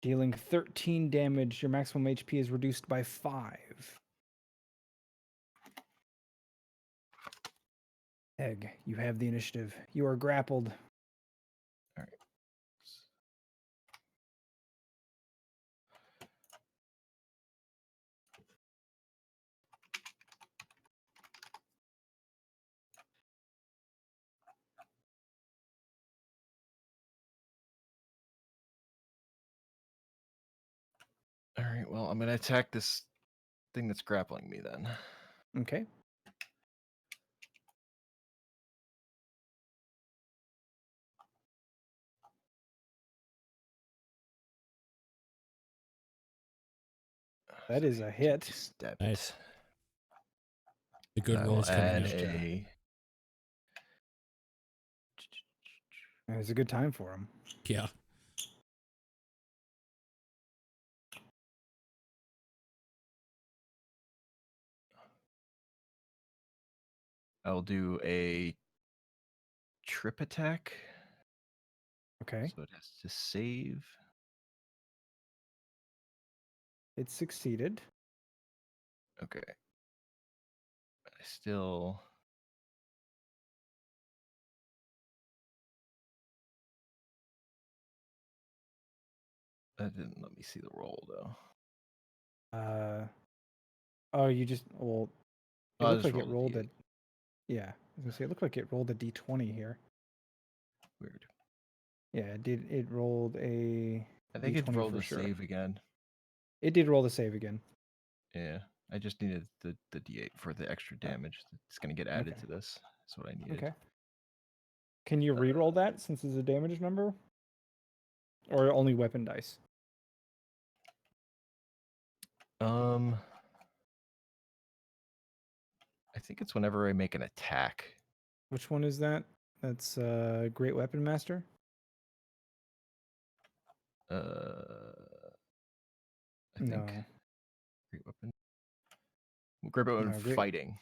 Dealing 13 damage, your maximum HP is reduced by 5. Egg, you have the initiative. You are grappled. All right. All right. Well, I'm going to attack this thing that's grappling me then. Okay. That is a hit. Stab Nice. it. The good I will rolls coming add out. a. It's a good time for him. Yeah. I'll do a trip attack. Okay. So it has to save. It succeeded. Okay. I still. That didn't let me see the roll though. Oh, you just, well, it I'll looked just like it roll a rolled a, D8. yeah, I was gonna say, it looked like it rolled a d20 here. Weird. Yeah, it rolled a I think it d20 rolled for the sure. save again. It did roll the save again. Yeah. I just needed the D8 for the extra damage. It's going to get added Okay. to this. That's what I needed. Okay. Can you re-roll that since it's a damage number? Or only weapon dice? I think it's whenever I make an attack. Which one is that? That's Great Weapon Master? I think No. great weapon. Great weapon No, great. fighting.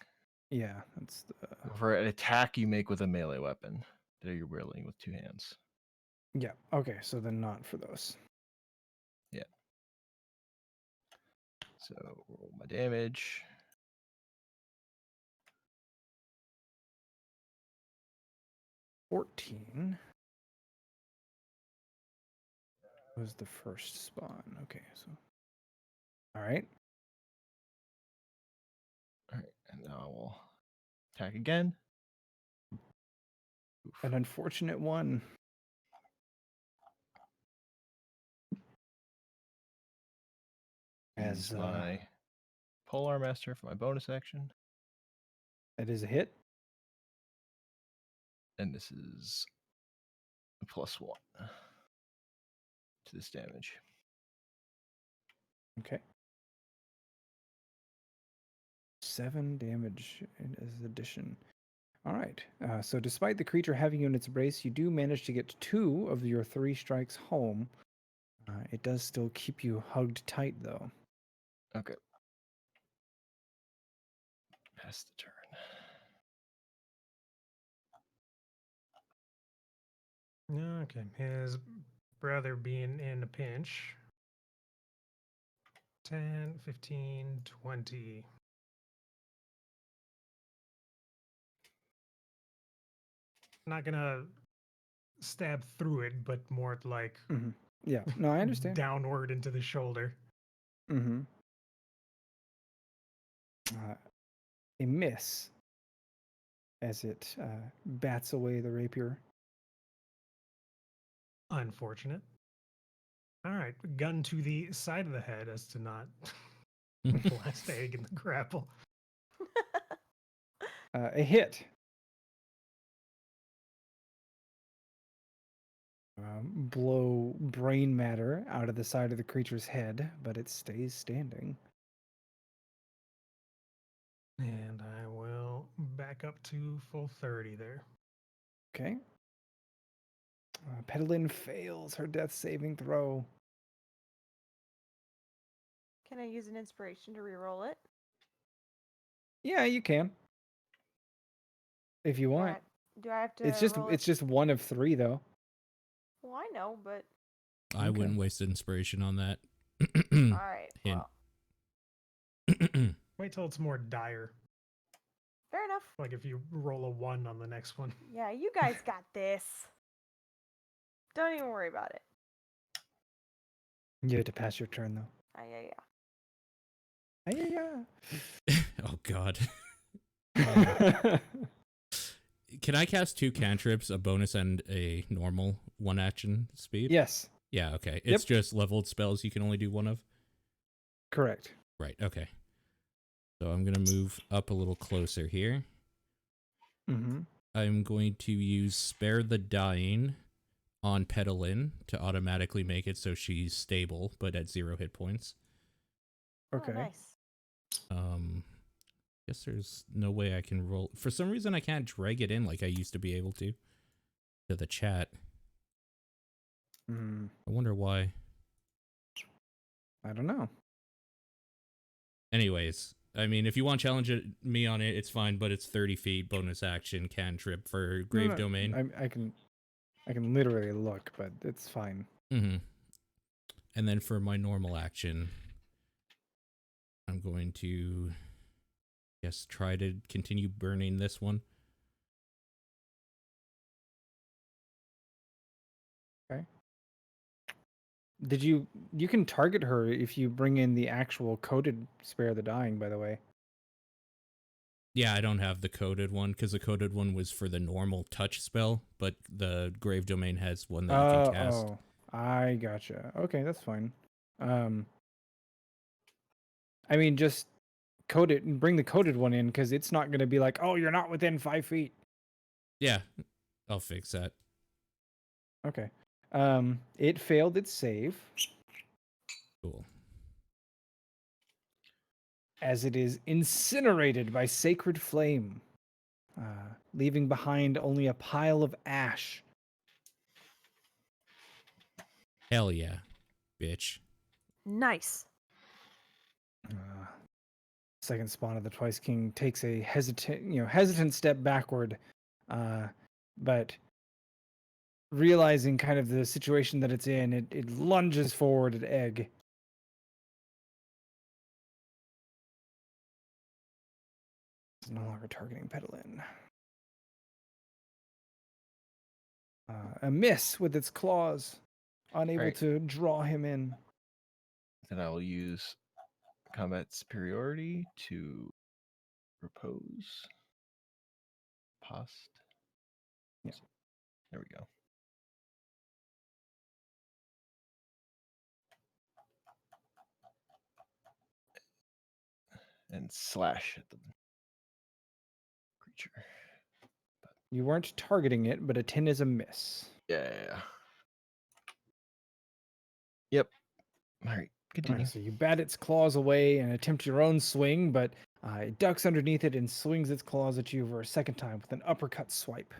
Yeah, that's the... For an attack you make with a melee weapon that you're wielding with 2 hands. Yeah, okay, so then not for those. Yeah. So roll my damage. 14 was the first spawn. Okay, so... All right. All right, and now we'll attack again. Oof. An unfortunate one. Use my Polar Master for my bonus action. That is a hit. And this is a +1 to this damage. Okay. 7 damage as addition. All right. So despite the creature having you in its brace, you do manage to get 2 of your 3 strikes home. It does still keep you hugged tight, though. Okay. Pass the turn. Okay, his brother being in a pinch. 10, 15, 20. Not gonna stab through it, but more like Mm-hmm. Yeah. No, I understand. downward into the shoulder. Mm-hmm. A miss as it bats away the rapier. Unfortunate. All right, gun to the side of the head as to not blast egg in the grapple. A hit. Blow brain matter out of the side of the creature's head, but it stays standing. And I will back up to full 30 there. Okay. Pedalin fails her death saving throw. Can I use an inspiration to reroll it? Yeah, you can. If you want. Do I have to It's just roll it's it? just 1 of 3 though. Well, I know, but I wouldn't waste inspiration on that. all right. Hint. Well, Wait till it's more dire. fair enough. Like if you roll a 1 on the next one. Yeah, you guys got this. Don't even worry about it. You had to pass your turn though. Yeah. Oh god. Can I cast 2 cantrips, a bonus and a normal 1 action speed? Yes. Yeah, okay. It's just leveled spells you can only do 1 of? Correct. Right, okay. So I'm going to move up a little closer here. Mm-hmm. I'm going to use Spare the Dying on Pedalin to automatically make it so she's stable, but at 0 hit points. Okay. Oh, nice. Guess there's no way I can roll. For some reason, I can't drag it in like I used to be able to the chat. Mm, I wonder why. I don't know. Anyways, I mean, if you want to challenge me on it, it's fine, but it's 30 feet, bonus action, cantrip for Grave Domain. I can literally look, but it's fine. Mm-hmm. And then for my normal action, I'm going to, try to continue burning this one. Okay. You can target her if you bring in the actual coded Spare the Dying, by the way. Yeah, I don't have the coded one because the coded one was for the normal touch spell, but the Grave Domain has one that you can cast. Oh, I gotcha. Okay, that's fine. I mean, just code it and bring the coded one in because it's not going to be like, oh, you're not within 5 feet. Yeah, I'll fix that. Okay. It failed its save. Cool. as it is incinerated by sacred flame, leaving behind only a pile of ash. Hell yeah, bitch. Nice. Second spawn of the Twice King takes a hesitant step backward, but realizing kind of the situation that it's in, it lunges forward at Egg. It's no longer targeting Pedalin. A miss with its claws, unable Alright. to draw him in. Then I will use combat superiority to repose. Post. Yeah. There we go. And slash at the creature. You weren't targeting it, but a 10 is a miss. Yeah. Yep. All right. Continue. So you bat its claws away and attempt your own swing, but it ducks underneath it and swings its claws at you for a second time with an uppercut swipe,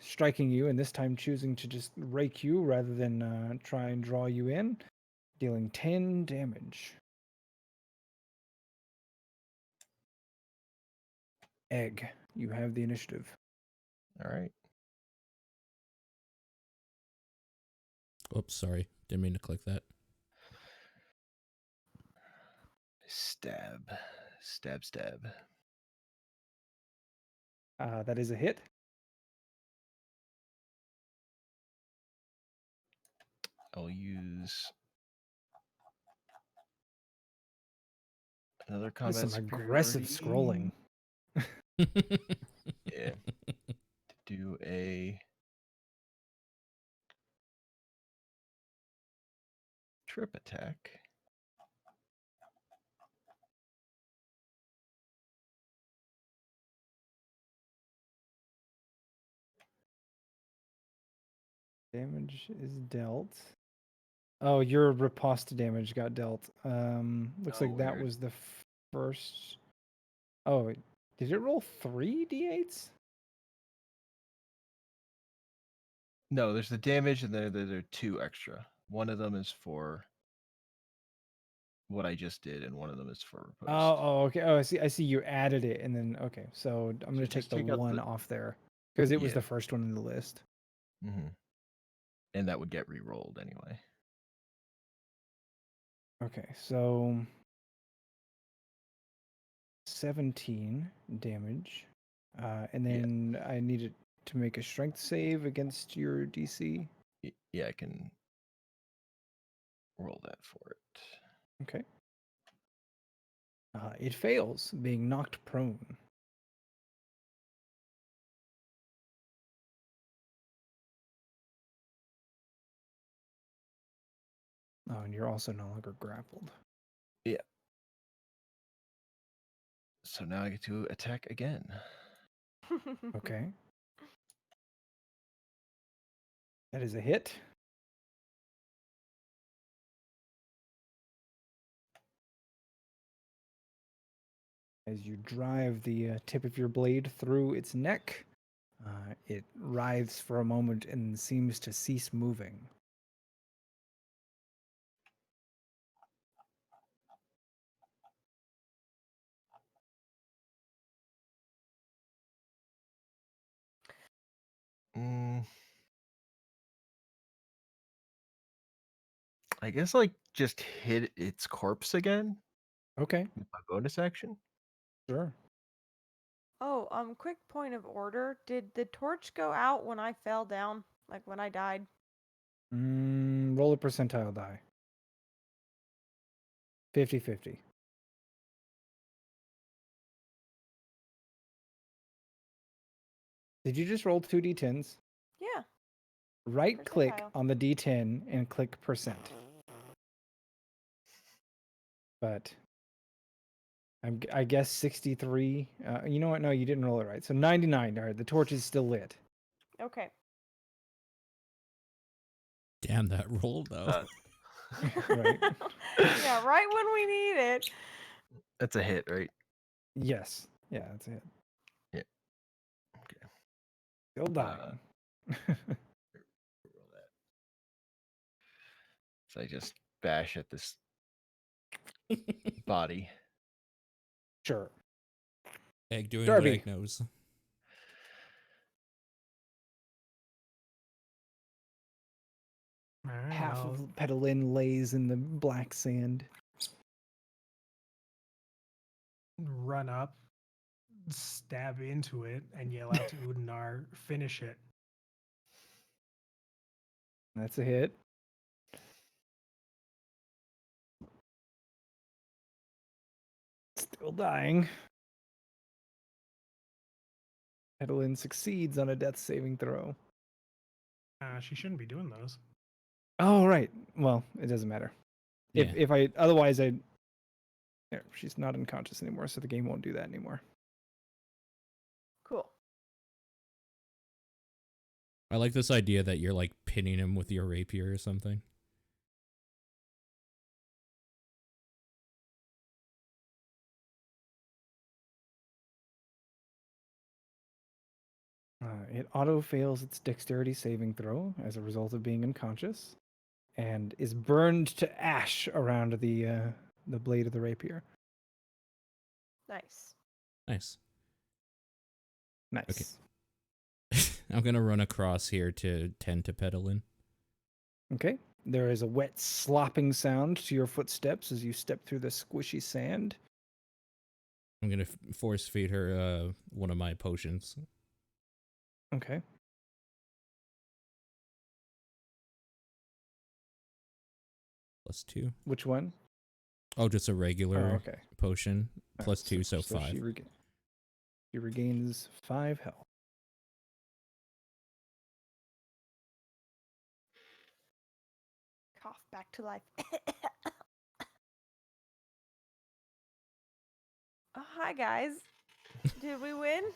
striking you, and this time choosing to just rake you rather than try and draw you in, dealing 10 damage. Egg, you have the initiative. All right. Oops, sorry. Didn't mean to click that. Stab. Stab, stab. That is a hit. I'll use another combat That's some aggressive superiority. scrolling. Yeah. Do a trip attack. Damage is dealt. Oh, your riposte damage got dealt. Looks Oh, like that weird. was the first. Oh, did it roll 3 d8s? No, there's the damage, and there are 2 extra. One of them is for what I just did, and one of them is for riposte. Oh, okay. Oh, I see. I see. You added it, and then okay. So I'm gonna take just the take out one the- off there because it was Yeah. the first one in the list. Mm-hmm. And that would get re-rolled anyway. Okay, so 17 damage, and Yeah. then I needed to make a strength save against your DC. Yeah, I can roll that for it. Okay. It fails, being knocked prone. Oh, and you're also no longer grappled. Yeah. So now I get to attack again. Okay. That is a hit. As you drive the tip of your blade through its neck, it writhes for a moment and seems to cease moving. I guess just hit its corpse again Okay, with my bonus action. sure. Oh, quick point of order. Did the torch go out when I fell down? Like when I died? Roll a percentile die. 50-50. Did you just roll 2 d10s? Yeah. Right click Percentile. on the d10 and click percent. But I guess 63. You know what? No, you didn't roll it right. So 99. All right, the torch is still lit. Okay. Damn that roll though. Right. Yeah, right when we need it. That's a hit, right? Yes. Yeah, that's it. Yeah. Okay. Still dying. Roll that. So I just bash at this body. Sure. Egg doing what Darby. Egg knows. All right, Half I'll of Petalin lays in the black sand. run up, stab into it, and yell out to Udinar, "Finish it!" That's a hit. Still dying. Petalin succeeds on a death saving throw. She shouldn't be doing those. Oh, right. Well, it doesn't matter. Yeah. If I otherwise I yeah, she's not unconscious anymore, so the game won't do that anymore. Cool. I like this idea that you're like pinning him with your rapier or something. It auto fails its dexterity saving throw as a result of being unconscious, and is burned to ash around the blade of the rapier. Nice. Nice. Nice. I'm gonna run across here to tend to Petalin. Okay. There is a wet slopping sound to your footsteps as you step through the squishy sand. I'm gonna force feed her one of my potions. Okay. +2. Which one? Oh, just a regular Oh, okay. potion. All right, +2, so 5. She regains 5 health. Cough back to life. Oh, hi guys. Did we win?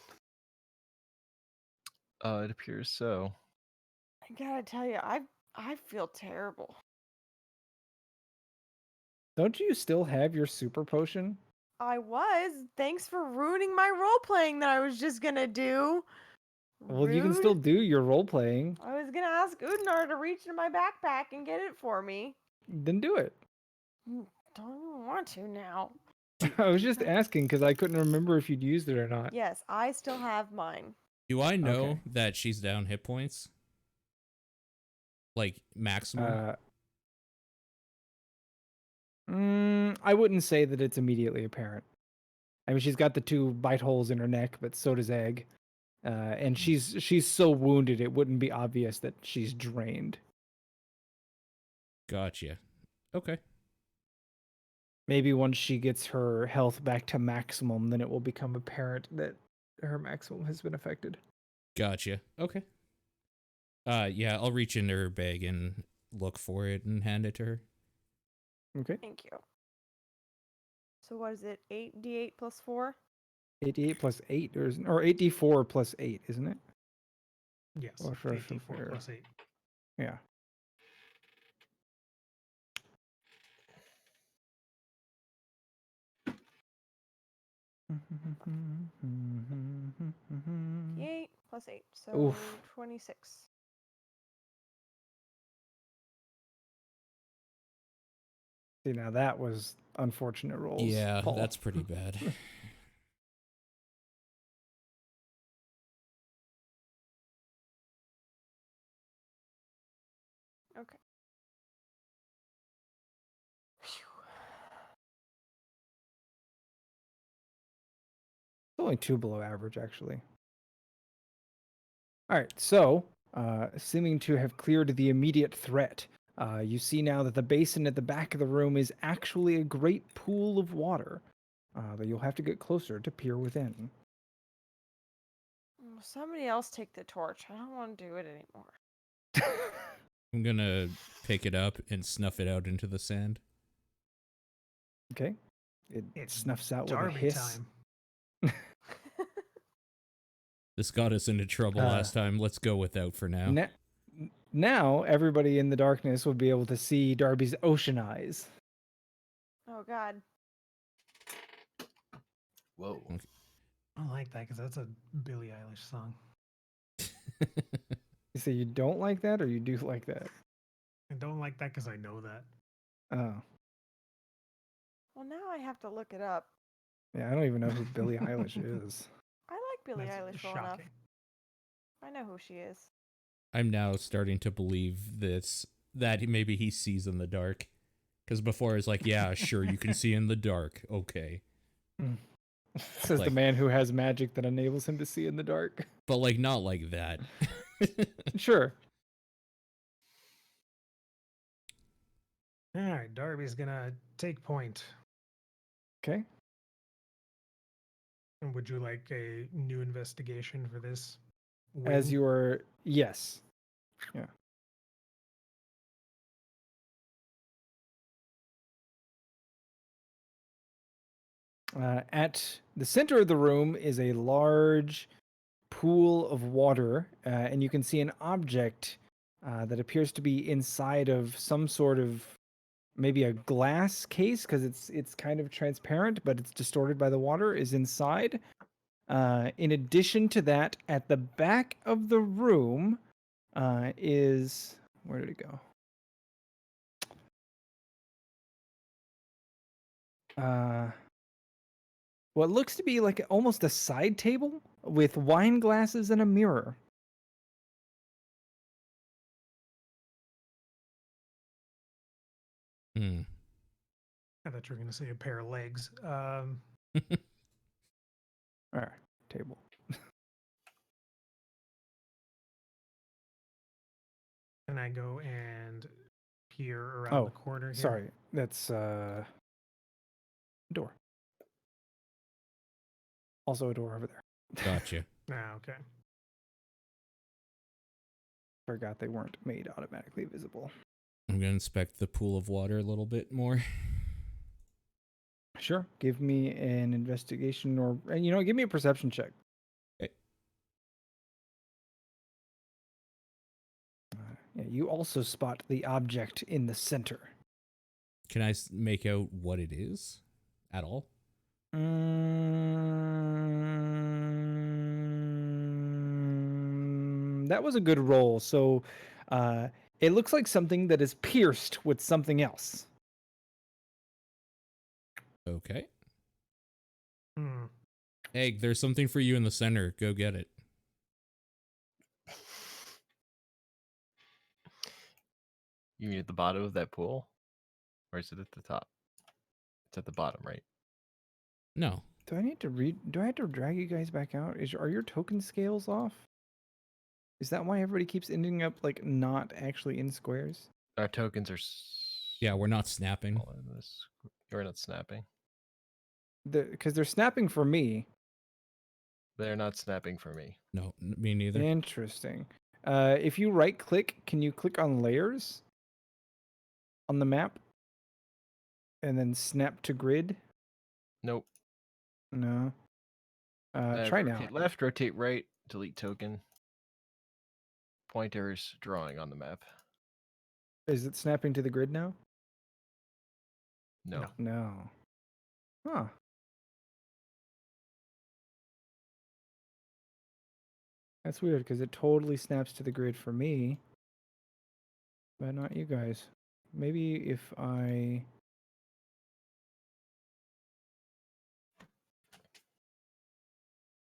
It appears so. I gotta tell you, I feel terrible. Don't you still have your super potion? I was. Thanks for ruining my role playing that I was just gonna do. Well, you can still Rude. do your role playing. I was gonna ask Udnar to reach into my backpack and get it for me. Then do it. Don't even want to now. I was just asking because I couldn't remember if you'd used it or not. Yes, I still have mine. Do I know Okay. that she's down hit points? Like maximum? I wouldn't say that it's immediately apparent. I mean, she's got the 2 bite holes in her neck, but so does Egg. And she's so wounded it wouldn't be obvious that she's drained. Gotcha. Okay. Maybe once she gets her health back to maximum, then it will become apparent that her maximum has been affected. Gotcha. Okay. Yeah, I'll reach into her bag and look for it and hand it to her. Okay. Thank you. So what is it? 8d8 plus 4? 8d8 plus 8, or 8d4 plus 8, isn't it? Yes. Or for 8d4 plus 8. Yeah. D8 plus 8, so Oof. 26. See, now that was unfortunate rolls. Yeah, Paul. that's pretty bad. Okay. Phew. It's only 2 below average, actually. All right, so seeming to have cleared the immediate threat, you see now that the basin at the back of the room is actually a great pool of water, that you'll have to get closer to peer within. Somebody else take the torch. I don't want to do it anymore. I'm gonna pick it up and snuff it out into the sand. Okay. It It's snuffs out with a Darby hiss. time. This got us into trouble last time. Let's go without for now. Now, everybody in the darkness will be able to see Darby's ocean eyes. Oh god. Whoa. I like that because that's a Billie Eilish song. You say you don't like that, or you do like that? I don't like that because I know that. Oh, Well, now I have to look it up. yeah. I don't even know who Billie Eilish is. I like Billie That's Eilish well enough. shocking. I know who she is. I'm now starting to believe this that maybe he sees in the dark. Because before it's like, yeah, sure, you can see in the dark. Okay. Says the Like- man who has magic that enables him to see in the dark. But like not like that. Sure. All right, Darby's gonna take point. Okay. And would you like a new investigation for this? As wing? you are, yes. Yeah. At the center of the room is a large pool of water, and you can see an object that appears to be inside of some sort of maybe a glass case because it's kind of transparent, but it's distorted by the water. Is inside. In addition to that, at the back of the room is where did it go? What looks to be like almost a side table with wine glasses and a mirror. Hmm. I thought you were gonna say a pair of legs. All right, table. Can I go and peer around the corner here? Sorry, that's door. Also a door over there. Gotcha. Ah, okay. Forgot they weren't made automatically visible. I'm going to inspect the pool of water a little bit more. Sure. Give me an investigation or, give me a perception check. Okay. Yeah, you also spot the object in the center. Can I make out what it is at all? That was a good roll. So it looks like something that is pierced with something else. Okay. Hmm. Egg, there's something for you in the center. Go get it. You mean at the bottom of that pool? Or is it at the top? It's at the bottom, right? Do No. I have to drag you guys back out? Are your token scales off? Is that why everybody keeps ending up like not actually in squares? Our tokens are Yeah, we're not snapping. smaller than this. We're not snapping. Because they're snapping for me. They're not snapping for me. No, me neither. Interesting. If you right click, can you click on layers on the map? And then snap to grid? Nope. No. Try now. Rotate left, rotate right, delete token. Pointers drawing on the map. Is it snapping to the grid now? No. No. Huh. That's weird because it totally snaps to the grid for me, but not you guys. Maybe if I...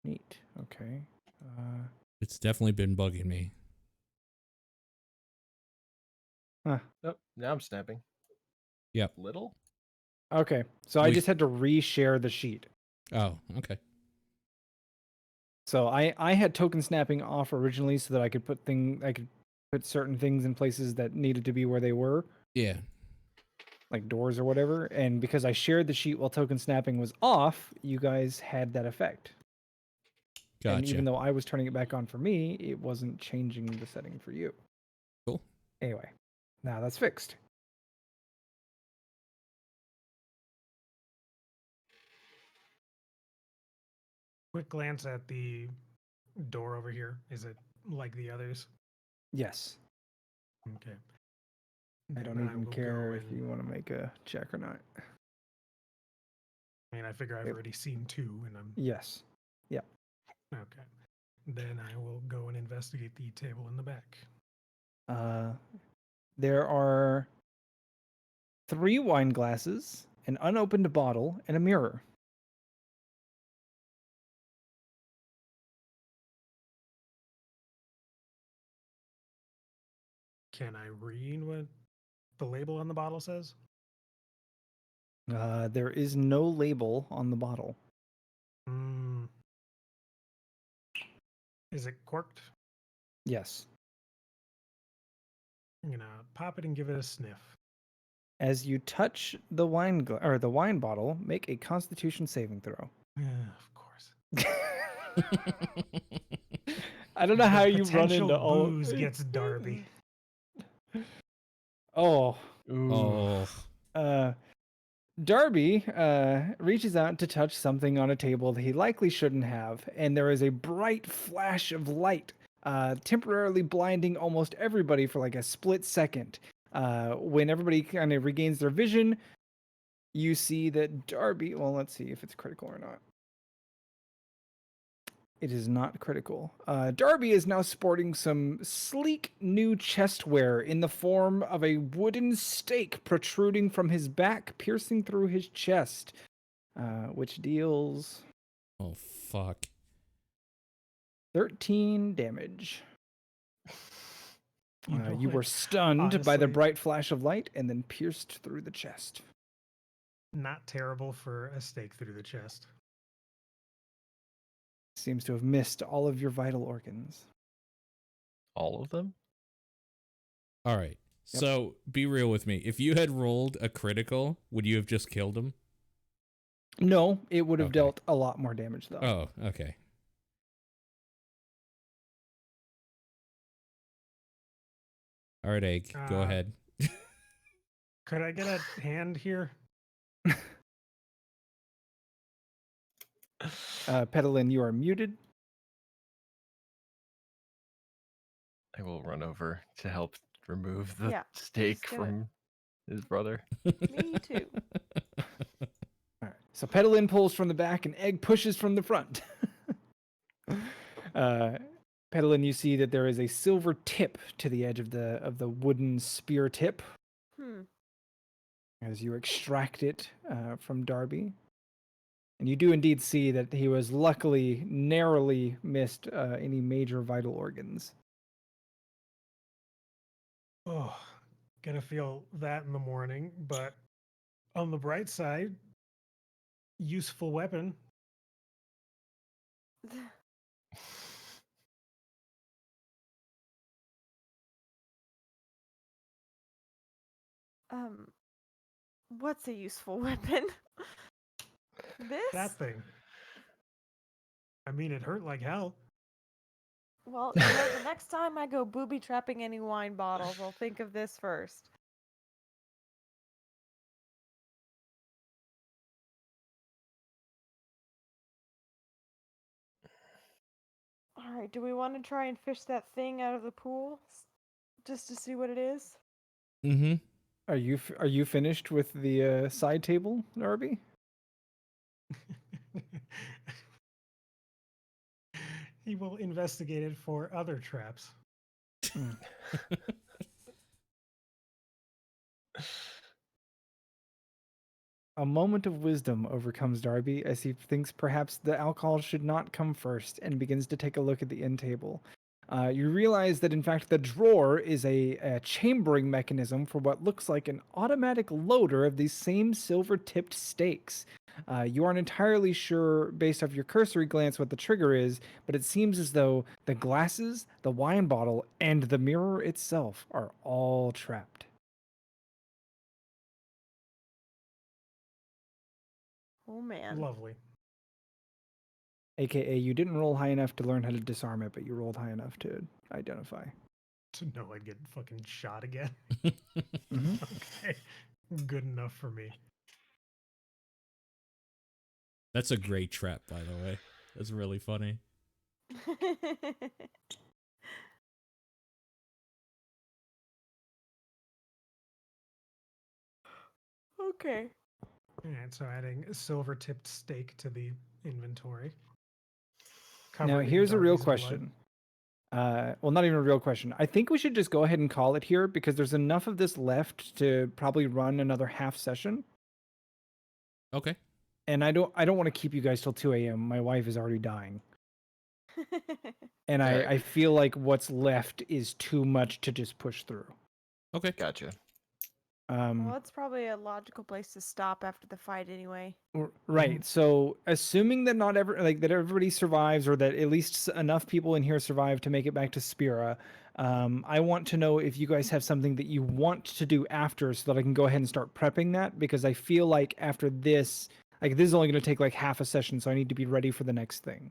Neat. Okay. It's definitely been bugging me. Huh. Nope. Now I'm snapping. Yep. Little? Okay. So I We- just had to reshare the sheet. Oh, okay. So I had token snapping off originally so that I could put certain things in places that needed to be where they were, Yeah. like doors or whatever. And because I shared the sheet while token snapping was off, you guys had that effect. Gotcha. And even though I was turning it back on for me, it wasn't changing the setting for you. Cool. Anyway, now that's fixed. Quick glance at the door over here. Is it like the others? Yes. Okay. I Then don't even will care go if and- you want to make a check or not. I mean, I figure I've Yep. already seen 2, and I'm Yes. okay. Then I will go and investigate the table in the back. There are 3 wine glasses, an unopened bottle, and a mirror. Can I read what the label on the bottle says? There is no label on the bottle. Hmm. Is it corked? Yes. I'm gonna pop it and give it a sniff. As you touch the the wine bottle, make a Constitution saving throw. Of course. I don't know how The you run potential into all. booze gets Darby. Oh, Ooh. Oh, Darby reaches out to touch something on a table that he likely shouldn't have, and there is a bright flash of light, temporarily blinding almost everybody for like a split second. When everybody kind of regains their vision, you see that Darby. Well, let's see if it's critical or not. It is not critical. Darby is now sporting some sleek new chestwear in the form of a wooden stake protruding from his back, piercing through his chest, which deals oh fuck. 13 damage. You know You what? were stunned by the Honestly, bright flash of light and then pierced through the chest. not terrible for a stake through the chest. Seems to have missed all of your vital organs. All of them? All right. Yep. So be real with me. If you had rolled a critical, would you have just killed him? No, it would have Okay. dealt a lot more damage though. Oh, okay. All right, Egg, go Uh, ahead. Could I get a hand here? Pedalin, you are muted. I will run over to help remove the Yeah, stake just do it. from his brother. Me too. All right. So Pedalin pulls from the back and Egg pushes from the front. Pedalin, you see that there is a silver tip to the edge of the wooden spear tip Hmm. as you extract it from Darby. And you do indeed see that he was luckily narrowly missed any major vital organs. Oh, gonna feel that in the morning, but on the bright side, useful weapon. What's a useful weapon? This? That thing. I mean, it hurt like hell. Well, you know, the next time I go booby trapping any wine bottles, I'll think of this first. All right, do we want to try and fish that thing out of the pool just to see what it is? Mm-hmm. Are you finished with the side table, Darby? He will investigate it for other traps. Mm. A moment of wisdom overcomes Darby as he thinks perhaps the alcohol should not come first and begins to take a look at the end table. You realize that in fact the drawer is a chambering mechanism for what looks like an automatic loader of these same silver tipped stakes. You aren't entirely sure based off your cursory glance what the trigger is, but it seems as though the glasses, the wine bottle, and the mirror itself are all trapped. Oh man. Lovely. AKA, you didn't roll high enough to learn how to disarm it, but you rolled high enough to identify. To know I'd get fucking shot again. Mhm. Okay. Good enough for me. That's a great trap, by the way. That's really funny. Okay. All right, so adding a silver-tipped stake to the inventory. Now, Covered in here's a real Darby's blood. question. Well, not even a real question. I think we should just go ahead and call it here because there's enough of this left to probably run another half session. Okay. And I don't want to keep you guys till 2 a.m. My wife is already dying. And Alright. I feel like what's left is too much to just push through. Okay. Gotcha. Well, it's probably a logical place to stop after the fight anyway. Right. So, assuming that not that everybody survives, or that at least enough people in here survive to make it back to Spira, I want to know if you guys have something that you want to do after, so that I can go ahead and start prepping that. Because I feel like after this, like this is only going to take like half a session, so I need to be ready for the next thing.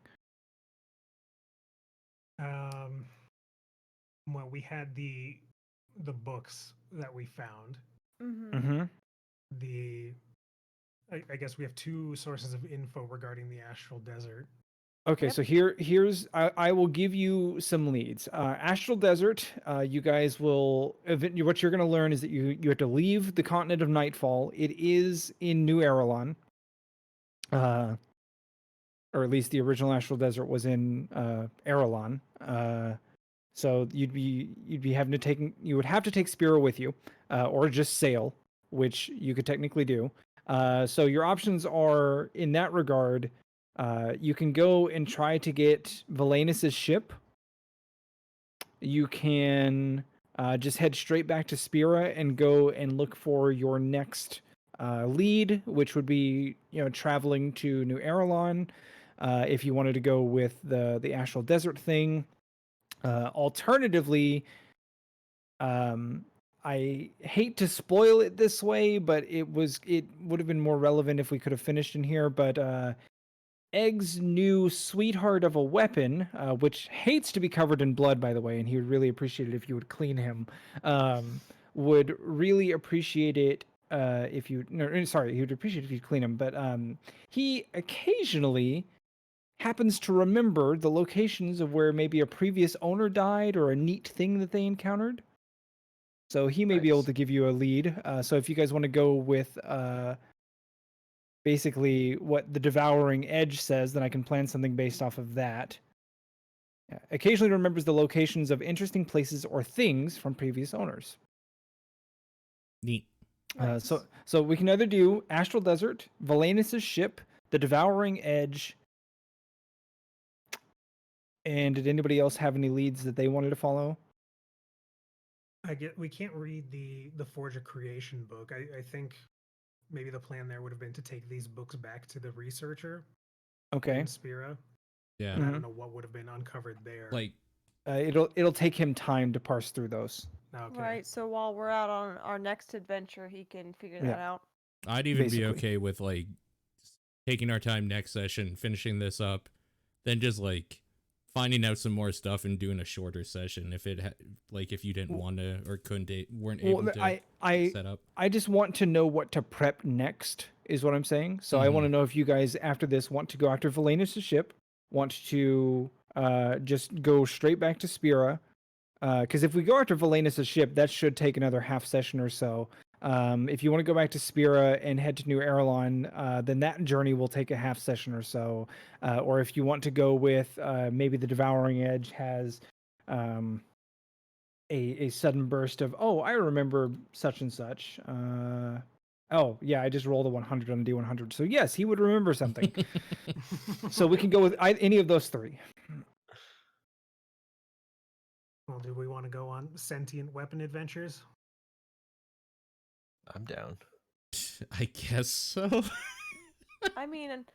Well, we had the books that we found. Mm-hmm. Mm-hmm. I guess we have two sources of info regarding the astral desert. Okay, Yep. so here's I will give you some leads. Astral Desert, you guys will what you're going to learn is that you have to leave the continent of Nightfall. It is in New Aralon, or at least the original Astral Desert was in Aralon. So you would have to take Spira with you, or just sail, which you could technically do. So your options are in that regard. You can go and try to get Valenus's ship. You can just head straight back to Spira and go and look for your next lead, which would be traveling to New Aralon. If you wanted to go with the Astral Desert thing. Alternatively, I hate to spoil it this way, but it would have been more relevant if we could have finished in here. But Egg's new sweetheart of a weapon, which hates to be covered in blood, by the way, and he would really appreciate it if you would clean him. Would really appreciate it if you. No, sorry, he would appreciate it if you clean him. But he occasionally happens to remember the locations of where maybe a previous owner died or a neat thing that they encountered. So he may be able Nice. to give you a lead. So if you guys want to go with basically what the Devouring Edge says, then I can plan something based off of that. Yeah. Occasionally remembers the locations of interesting places or things from previous owners. Neat. Nice. So we can either do Astral Desert, Valenus's ship, the Devouring Edge. And did anybody else have any leads that they wanted to follow? We can't read the Forge of Creation book. I think maybe the plan there would have been to take these books back to the researcher Okay. in Spira. Yeah. And I don't know what would have been uncovered there. Like, It'll take him time to parse through those. Okay. Right, so while we're out on our next adventure, he can figure Yeah. that out. I'd even Basically. be okay with like taking our time next session, finishing this up, then just like finding out some more stuff and doing a shorter session if it if you didn't want to or weren't able to set up. I just want to know what to prep next is what I'm saying. So I want to know if you guys after this want to go after Valenus' ship, want to just go straight back to Spira. Because if we go after Valenus' ship, that should take another half session or so. If you want to go back to Spira and head to New Aralon, then that journey will take a half session or so. Or if you want to go with maybe the Devouring Edge has a sudden burst of, oh, I remember such and such. Oh, yeah, I just rolled a 100 on a D100. So yes, he would remember something. So we can go with any of those three. Well, do we want to go on sentient weapon adventures? I'm down. I guess so. I mean,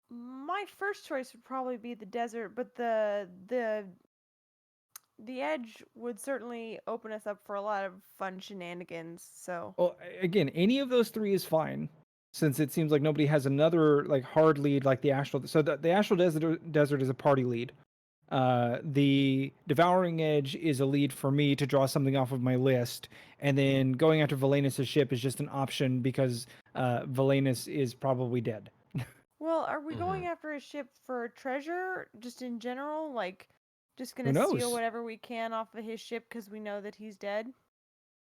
my first choice would probably be the desert, but the edge would certainly open us up for a lot of fun shenanigans. So Well, again, any of those three is fine, since it seems like nobody has another like hard lead like the Astral. So the Astral Desert is a party lead. The Devouring Edge is a lead for me to draw something off of my list, and then going after Valenus' ship is just an option because Valenus is probably dead. well, are we going after a ship for treasure, just in general? Like, just Who gonna knows? steal whatever we can off of his ship because we know that he's dead?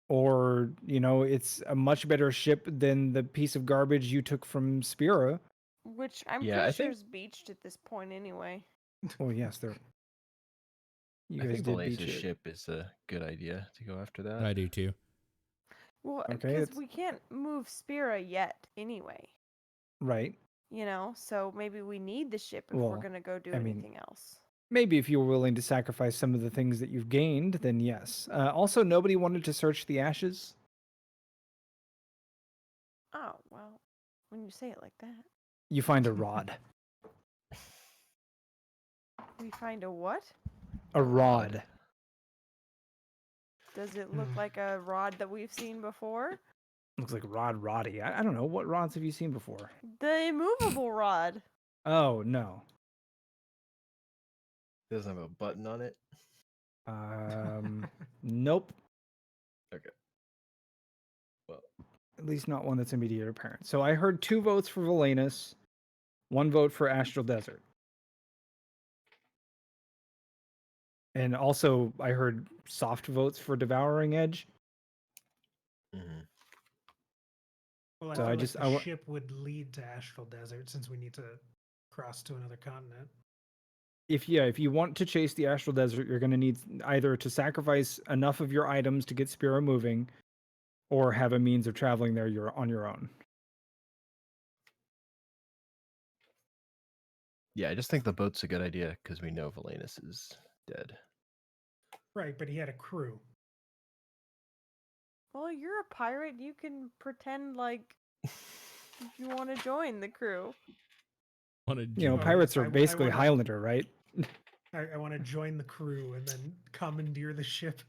Or, it's a much better ship than the piece of garbage you took from Spira. Which I'm Yeah, I pretty sure think- is beached at this point anyway. Oh, yes, there. You I guys think did beach Valesa's it. ship is a good idea to go after that. I do too. Well, Okay, because it's- we can't move Spira yet anyway. Right. So maybe we need the ship if we're Well, gonna go do I mean, anything else. Maybe if you were willing to sacrifice some of the things that you've gained, then yes. Also, nobody wanted to search the ashes. Oh, well, when you say it like that. You find a rod. We find a what? A rod. Does it look like a rod that we've seen before? Looks like Rod Roddy. I don't know. What rods have you seen before? The immovable rod. Oh, no. Doesn't have a button on it. Nope. Okay. Well, At least not one that's immediate apparent. So I heard 2 votes for Valenus, 1 vote for Astral Desert. And also, I heard soft votes for Devouring Edge. mhm. Well, I So feel I like just- the I wa- ship would lead to Astral Desert since we need to cross to another continent. If you want to chase the Astral Desert, you're going to need either to sacrifice enough of your items to get Spira moving, or have a means of traveling there on your own. Yeah, I just think the boat's a good idea because we know Valenus is dead. Right, but he had a crew. Well, you're a pirate. You can pretend like you want to join the crew. Want to You know, Well, pirates I are basically wanna- Highlander, right? I want to join the crew and then commandeer the ship.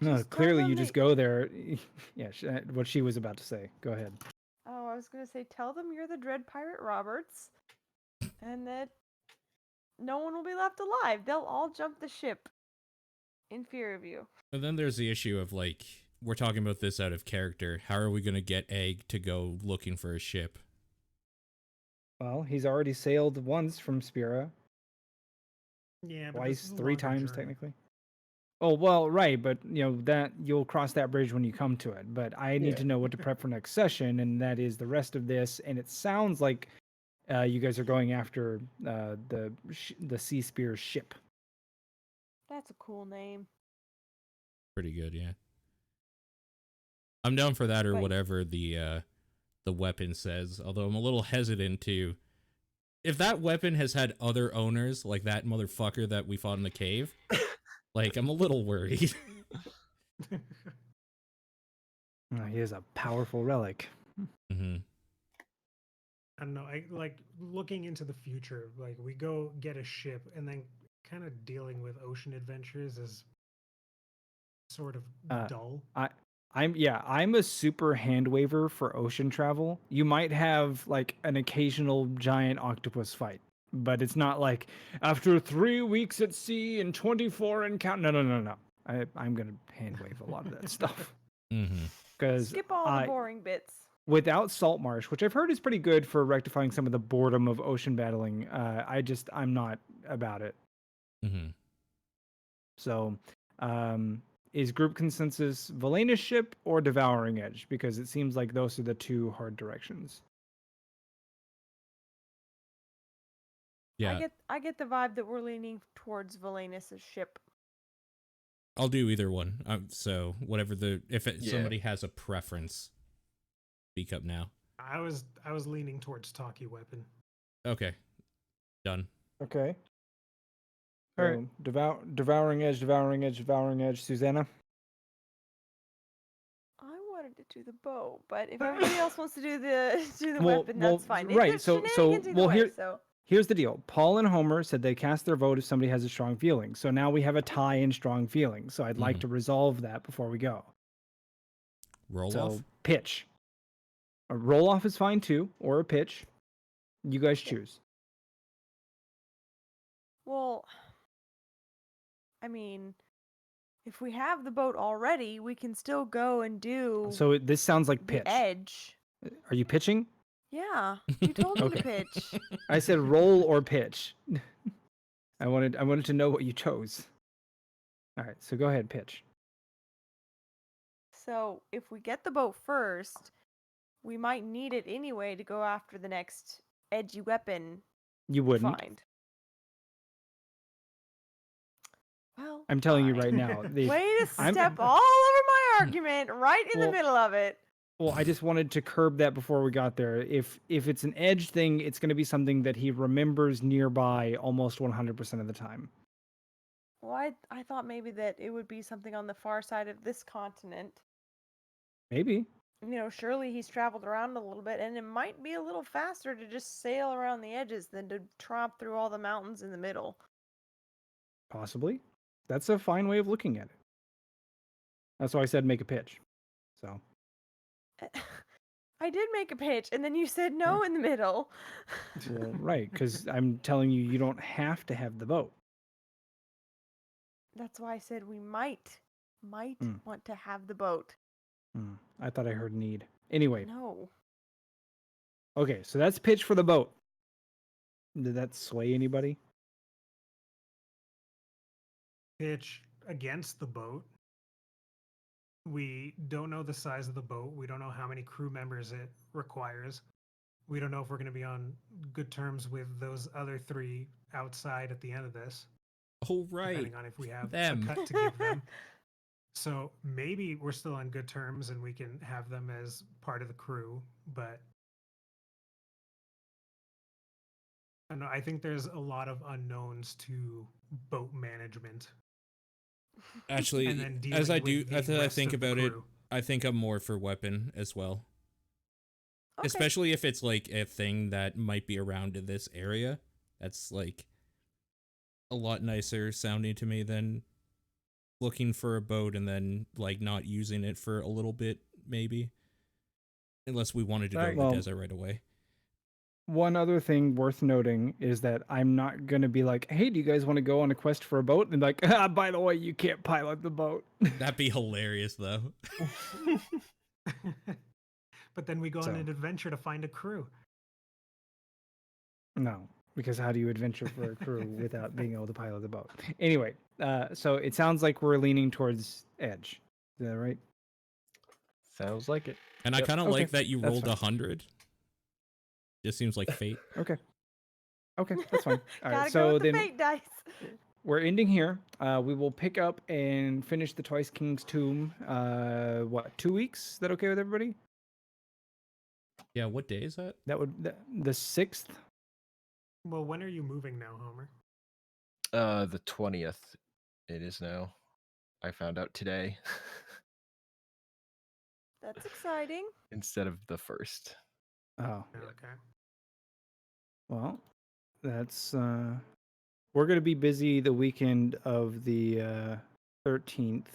No, Just tell clearly them you just that- go there. Yeah, what she was about to say. Go ahead. Oh, I was gonna say, tell them you're the Dread Pirate Roberts, and that no one will be left alive. They'll all jump the ship in fear of you. And then there's the issue of like, we're talking about this out of character. How are we going to get Egg to go looking for a ship? Well, he's already sailed once from Spira, Yeah, but twice, this is a 3 longer times journey. technically. Oh well, right, but that you'll cross that bridge when you come to it. But I need Yeah. to know what to prep for next session, and that is the rest of this. And it sounds like you guys are going after the Sea Spear ship. That's a cool name. Pretty good, yeah. I'm down for that or Wait. whatever the weapon says. Although I'm a little hesitant to. If that weapon has had other owners, like that motherfucker that we fought in the cave, like I'm a little worried. He is a powerful relic. hmm I don't know. I like looking into the future. Like we go get a ship, and then kind of dealing with ocean adventures is sort of dull. I'm a super hand waver for ocean travel. You might have like an occasional giant octopus fight, but it's not like after 3 weeks at sea and 24 encounter. No. I'm gonna hand wave a lot of that stuff hmm because Skip all the boring bits. without Salt Marsh, which I've heard is pretty good for rectifying some of the boredom of ocean battling, I'm not about it. hmm So, is group consensus Valenus ship or Devouring Edge? Because it seems like those are the 2 hard directions. Yeah, I get the vibe that we're leaning towards Valenus' ship. I'll do either one. So whatever if Yeah. somebody has a preference, speak up now. I was leaning towards Talkie Weapon. Okay, done. Okay. All So, Devouring Edge, Susanna? I wanted to do the bow, but if everybody else wants to do the Well- weapon, well, that's fine. right, There's so- shenanigans either well, way, here- so Here's the deal. Paul and Homer said they cast their vote if somebody has a strong feeling. So now we have a tie in strong feeling. So I'd like Mhm. to resolve that before we go. Roll So off. pitch. A roll off is fine too, or a pitch. You guys choose. well, I mean, if we have the boat already, we can still go and do So this sounds like the pitch. edge. Are you pitching? Yeah, you told me Okay. to pitch. I said roll or pitch. I wanted to know what you chose. All right, so go ahead, pitch. So if we get the boat first, we might need it anyway to go after the next edgy weapon You wouldn't. find. Well, I'm telling you fine. right now. Way to I'm- step all over my argument right in the Well- middle of it. Well, I just wanted to curb that before we got there. If it's an edge thing, it's going to be something that he remembers nearby almost 100% of the time. Well, I thought maybe that it would be something on the far side of this continent. Maybe. Surely he's traveled around a little bit, and it might be a little faster to just sail around the edges than to tromp through all the mountains in the middle. Possibly. That's a fine way of looking at it. That's why I said make a pitch. So, I did make a pitch, and then you said no in the middle. well, right, because I'm telling you, you don't have to have the boat. That's why I said we might Mm. want to have the boat. I thought I heard need. Anyway, No. okay, so that's pitch for the boat. Did that sway anybody? Pitch against the boat. We don't know the size of the boat. We don't know how many crew members it requires. We don't know if we're going to be on good terms with those other 3 outside at the end of this, Oh, right. depending on if we have Them. a cut to give them. So maybe we're still on good terms and we can have them as part of the crew, but I don't know, I think there's a lot of unknowns to boat management. Actually, And then as I dealing do, with the as I rest think of the about it, crew. I think I'm more for weapon as well. Okay. Especially if it's like a thing that might be around in this area. That's like a lot nicer sounding to me than looking for a boat and then like not using it for a little bit, maybe. Unless we wanted to go Right, to well- the desert right away. One other thing worth noting is that I'm not going to be like, hey, do you guys want to go on a quest for a boat? And like, by the way, you can't pilot the boat. That'd be hilarious, though. But then we go on So. an adventure to find a crew. No, because how do you adventure for a crew without being able to pilot the boat? Anyway, so it sounds like we're leaning towards edge. Is that right? Sounds like it. And I Yep. kind of Okay, like that you that's rolled fine. 100. Just seems like fate. Okay. Okay, that's fine. All Gotta right, go so with the then fate dice. we're ending here. We will pick up and finish the Twice King's Tomb. 2 weeks? Is that okay with everybody? Yeah, what day is that? That would the 6th. Well, when are you moving now, Homer? The 20th. It is now. I found out today That's exciting. instead of the 1st. Oh, Okay. well, that's we're gonna be busy the weekend of the 13th.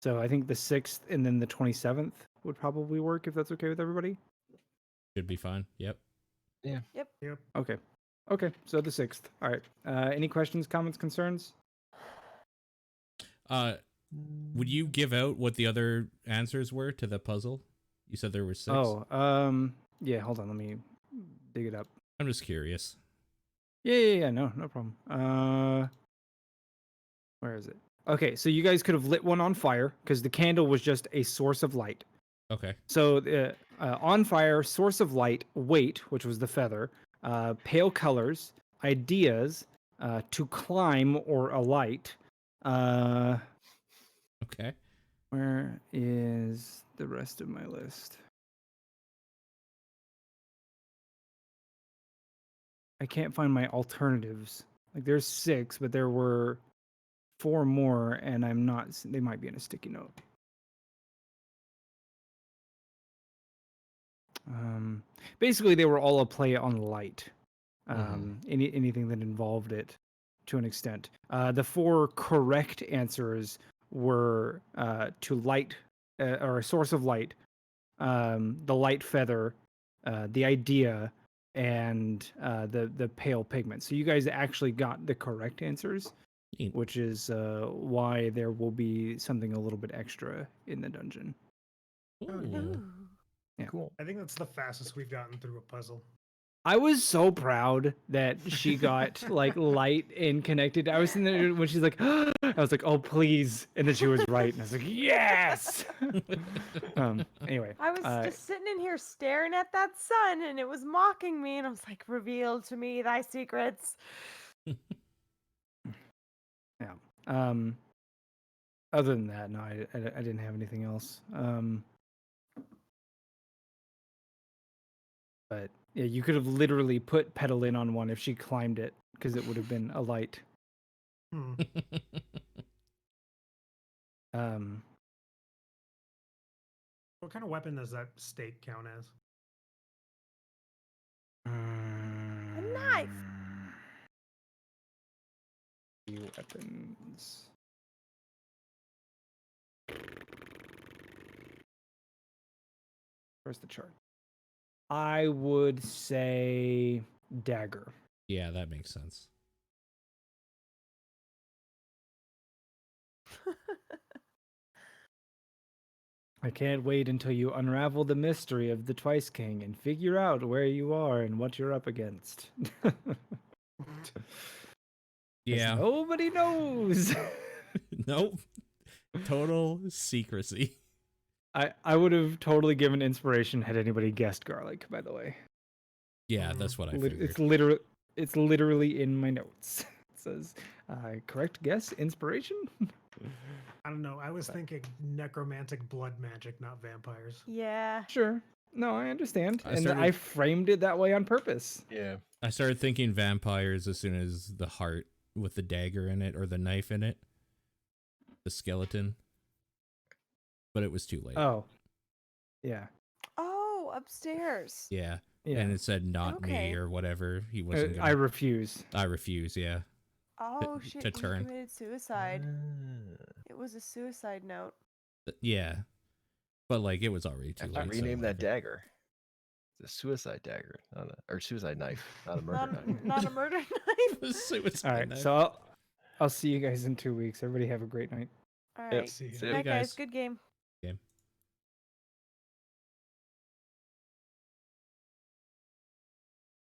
So I think the 6th and then the 27th would probably work if that's okay with everybody. Should be fine. Yep. Yep. Okay. Okay, so the 6th. All right. Any questions, comments, concerns? Would you give out what the other answers were to the puzzle? You said there were 6. Oh, yeah, hold on, let me dig it up. I'm just curious. Yeah, no problem. Where is it? Okay, so you guys could have lit one on fire because the candle was just a source of light. Okay. So on fire, source of light, weight, which was the feather, pale colors, ideas, to climb or alight. Okay. Where is the rest of my list? I can't find my alternatives. Like there's 6, but there were 4 more, and I'm not. They might be in a sticky note. Basically, they were all a play on light. Anything that involved it, to an extent. The 4 correct answers were to light or a source of light, the light feather, the idea, and the pale pigment. So you guys actually got the correct answers, Neat. which is why there will be something a little bit extra in the dungeon. Ooh. Ooh. Yeah. Cool. I think that's the fastest we've gotten through a puzzle. I was so proud that she got like light and connected. I was sitting there when she's like, I was like, oh please, and then she was right, and I was like, yes. Anyway, I was just sitting in here staring at that sun, and it was mocking me, and I was like, "Reveal to me thy secrets." yeah. Other than that, no, I didn't have anything else. But yeah, you could have literally put pedal in on one if she climbed it, because it would have been a light. Hmm. What kind of weapon does that stake count as? A knife. Weapons. Where's the chart? I would say dagger. Yeah, that makes sense. I can't wait until you unravel the mystery of the Twice King and figure out where you are and what you're up against. 'Cause Yeah. nobody knows. Nope. Total secrecy. I would have totally given inspiration had anybody guessed garlic, by the way. Yeah, that's what I figured. It's literally in my notes. It says, correct guess, inspiration? I don't know. I was thinking necromantic blood magic, not vampires. Yeah. Sure. No, I understand. I And started- I framed it that way on purpose. Yeah. I started thinking vampires as soon as the heart with the dagger in it or the knife in it. The skeleton. But it was too late. Oh. Yeah. Oh, upstairs. Yeah. Yeah. And it said not Okay. me or whatever. He wasn't I gonna, refuse. I refuse, yeah. Oh to shit! He turn. committed suicide. Ah. It was a suicide note. Yeah. But like it was already too I late. rename so that whatever. dagger. It's a suicide dagger, or suicide knife, not a murder knife. Not a murder knife. Suicide All right. knife. So I'll see you guys in 2 weeks. Everybody have a great night. All Yep. right. See ya. See Good ya. night, guys. guys. Good game.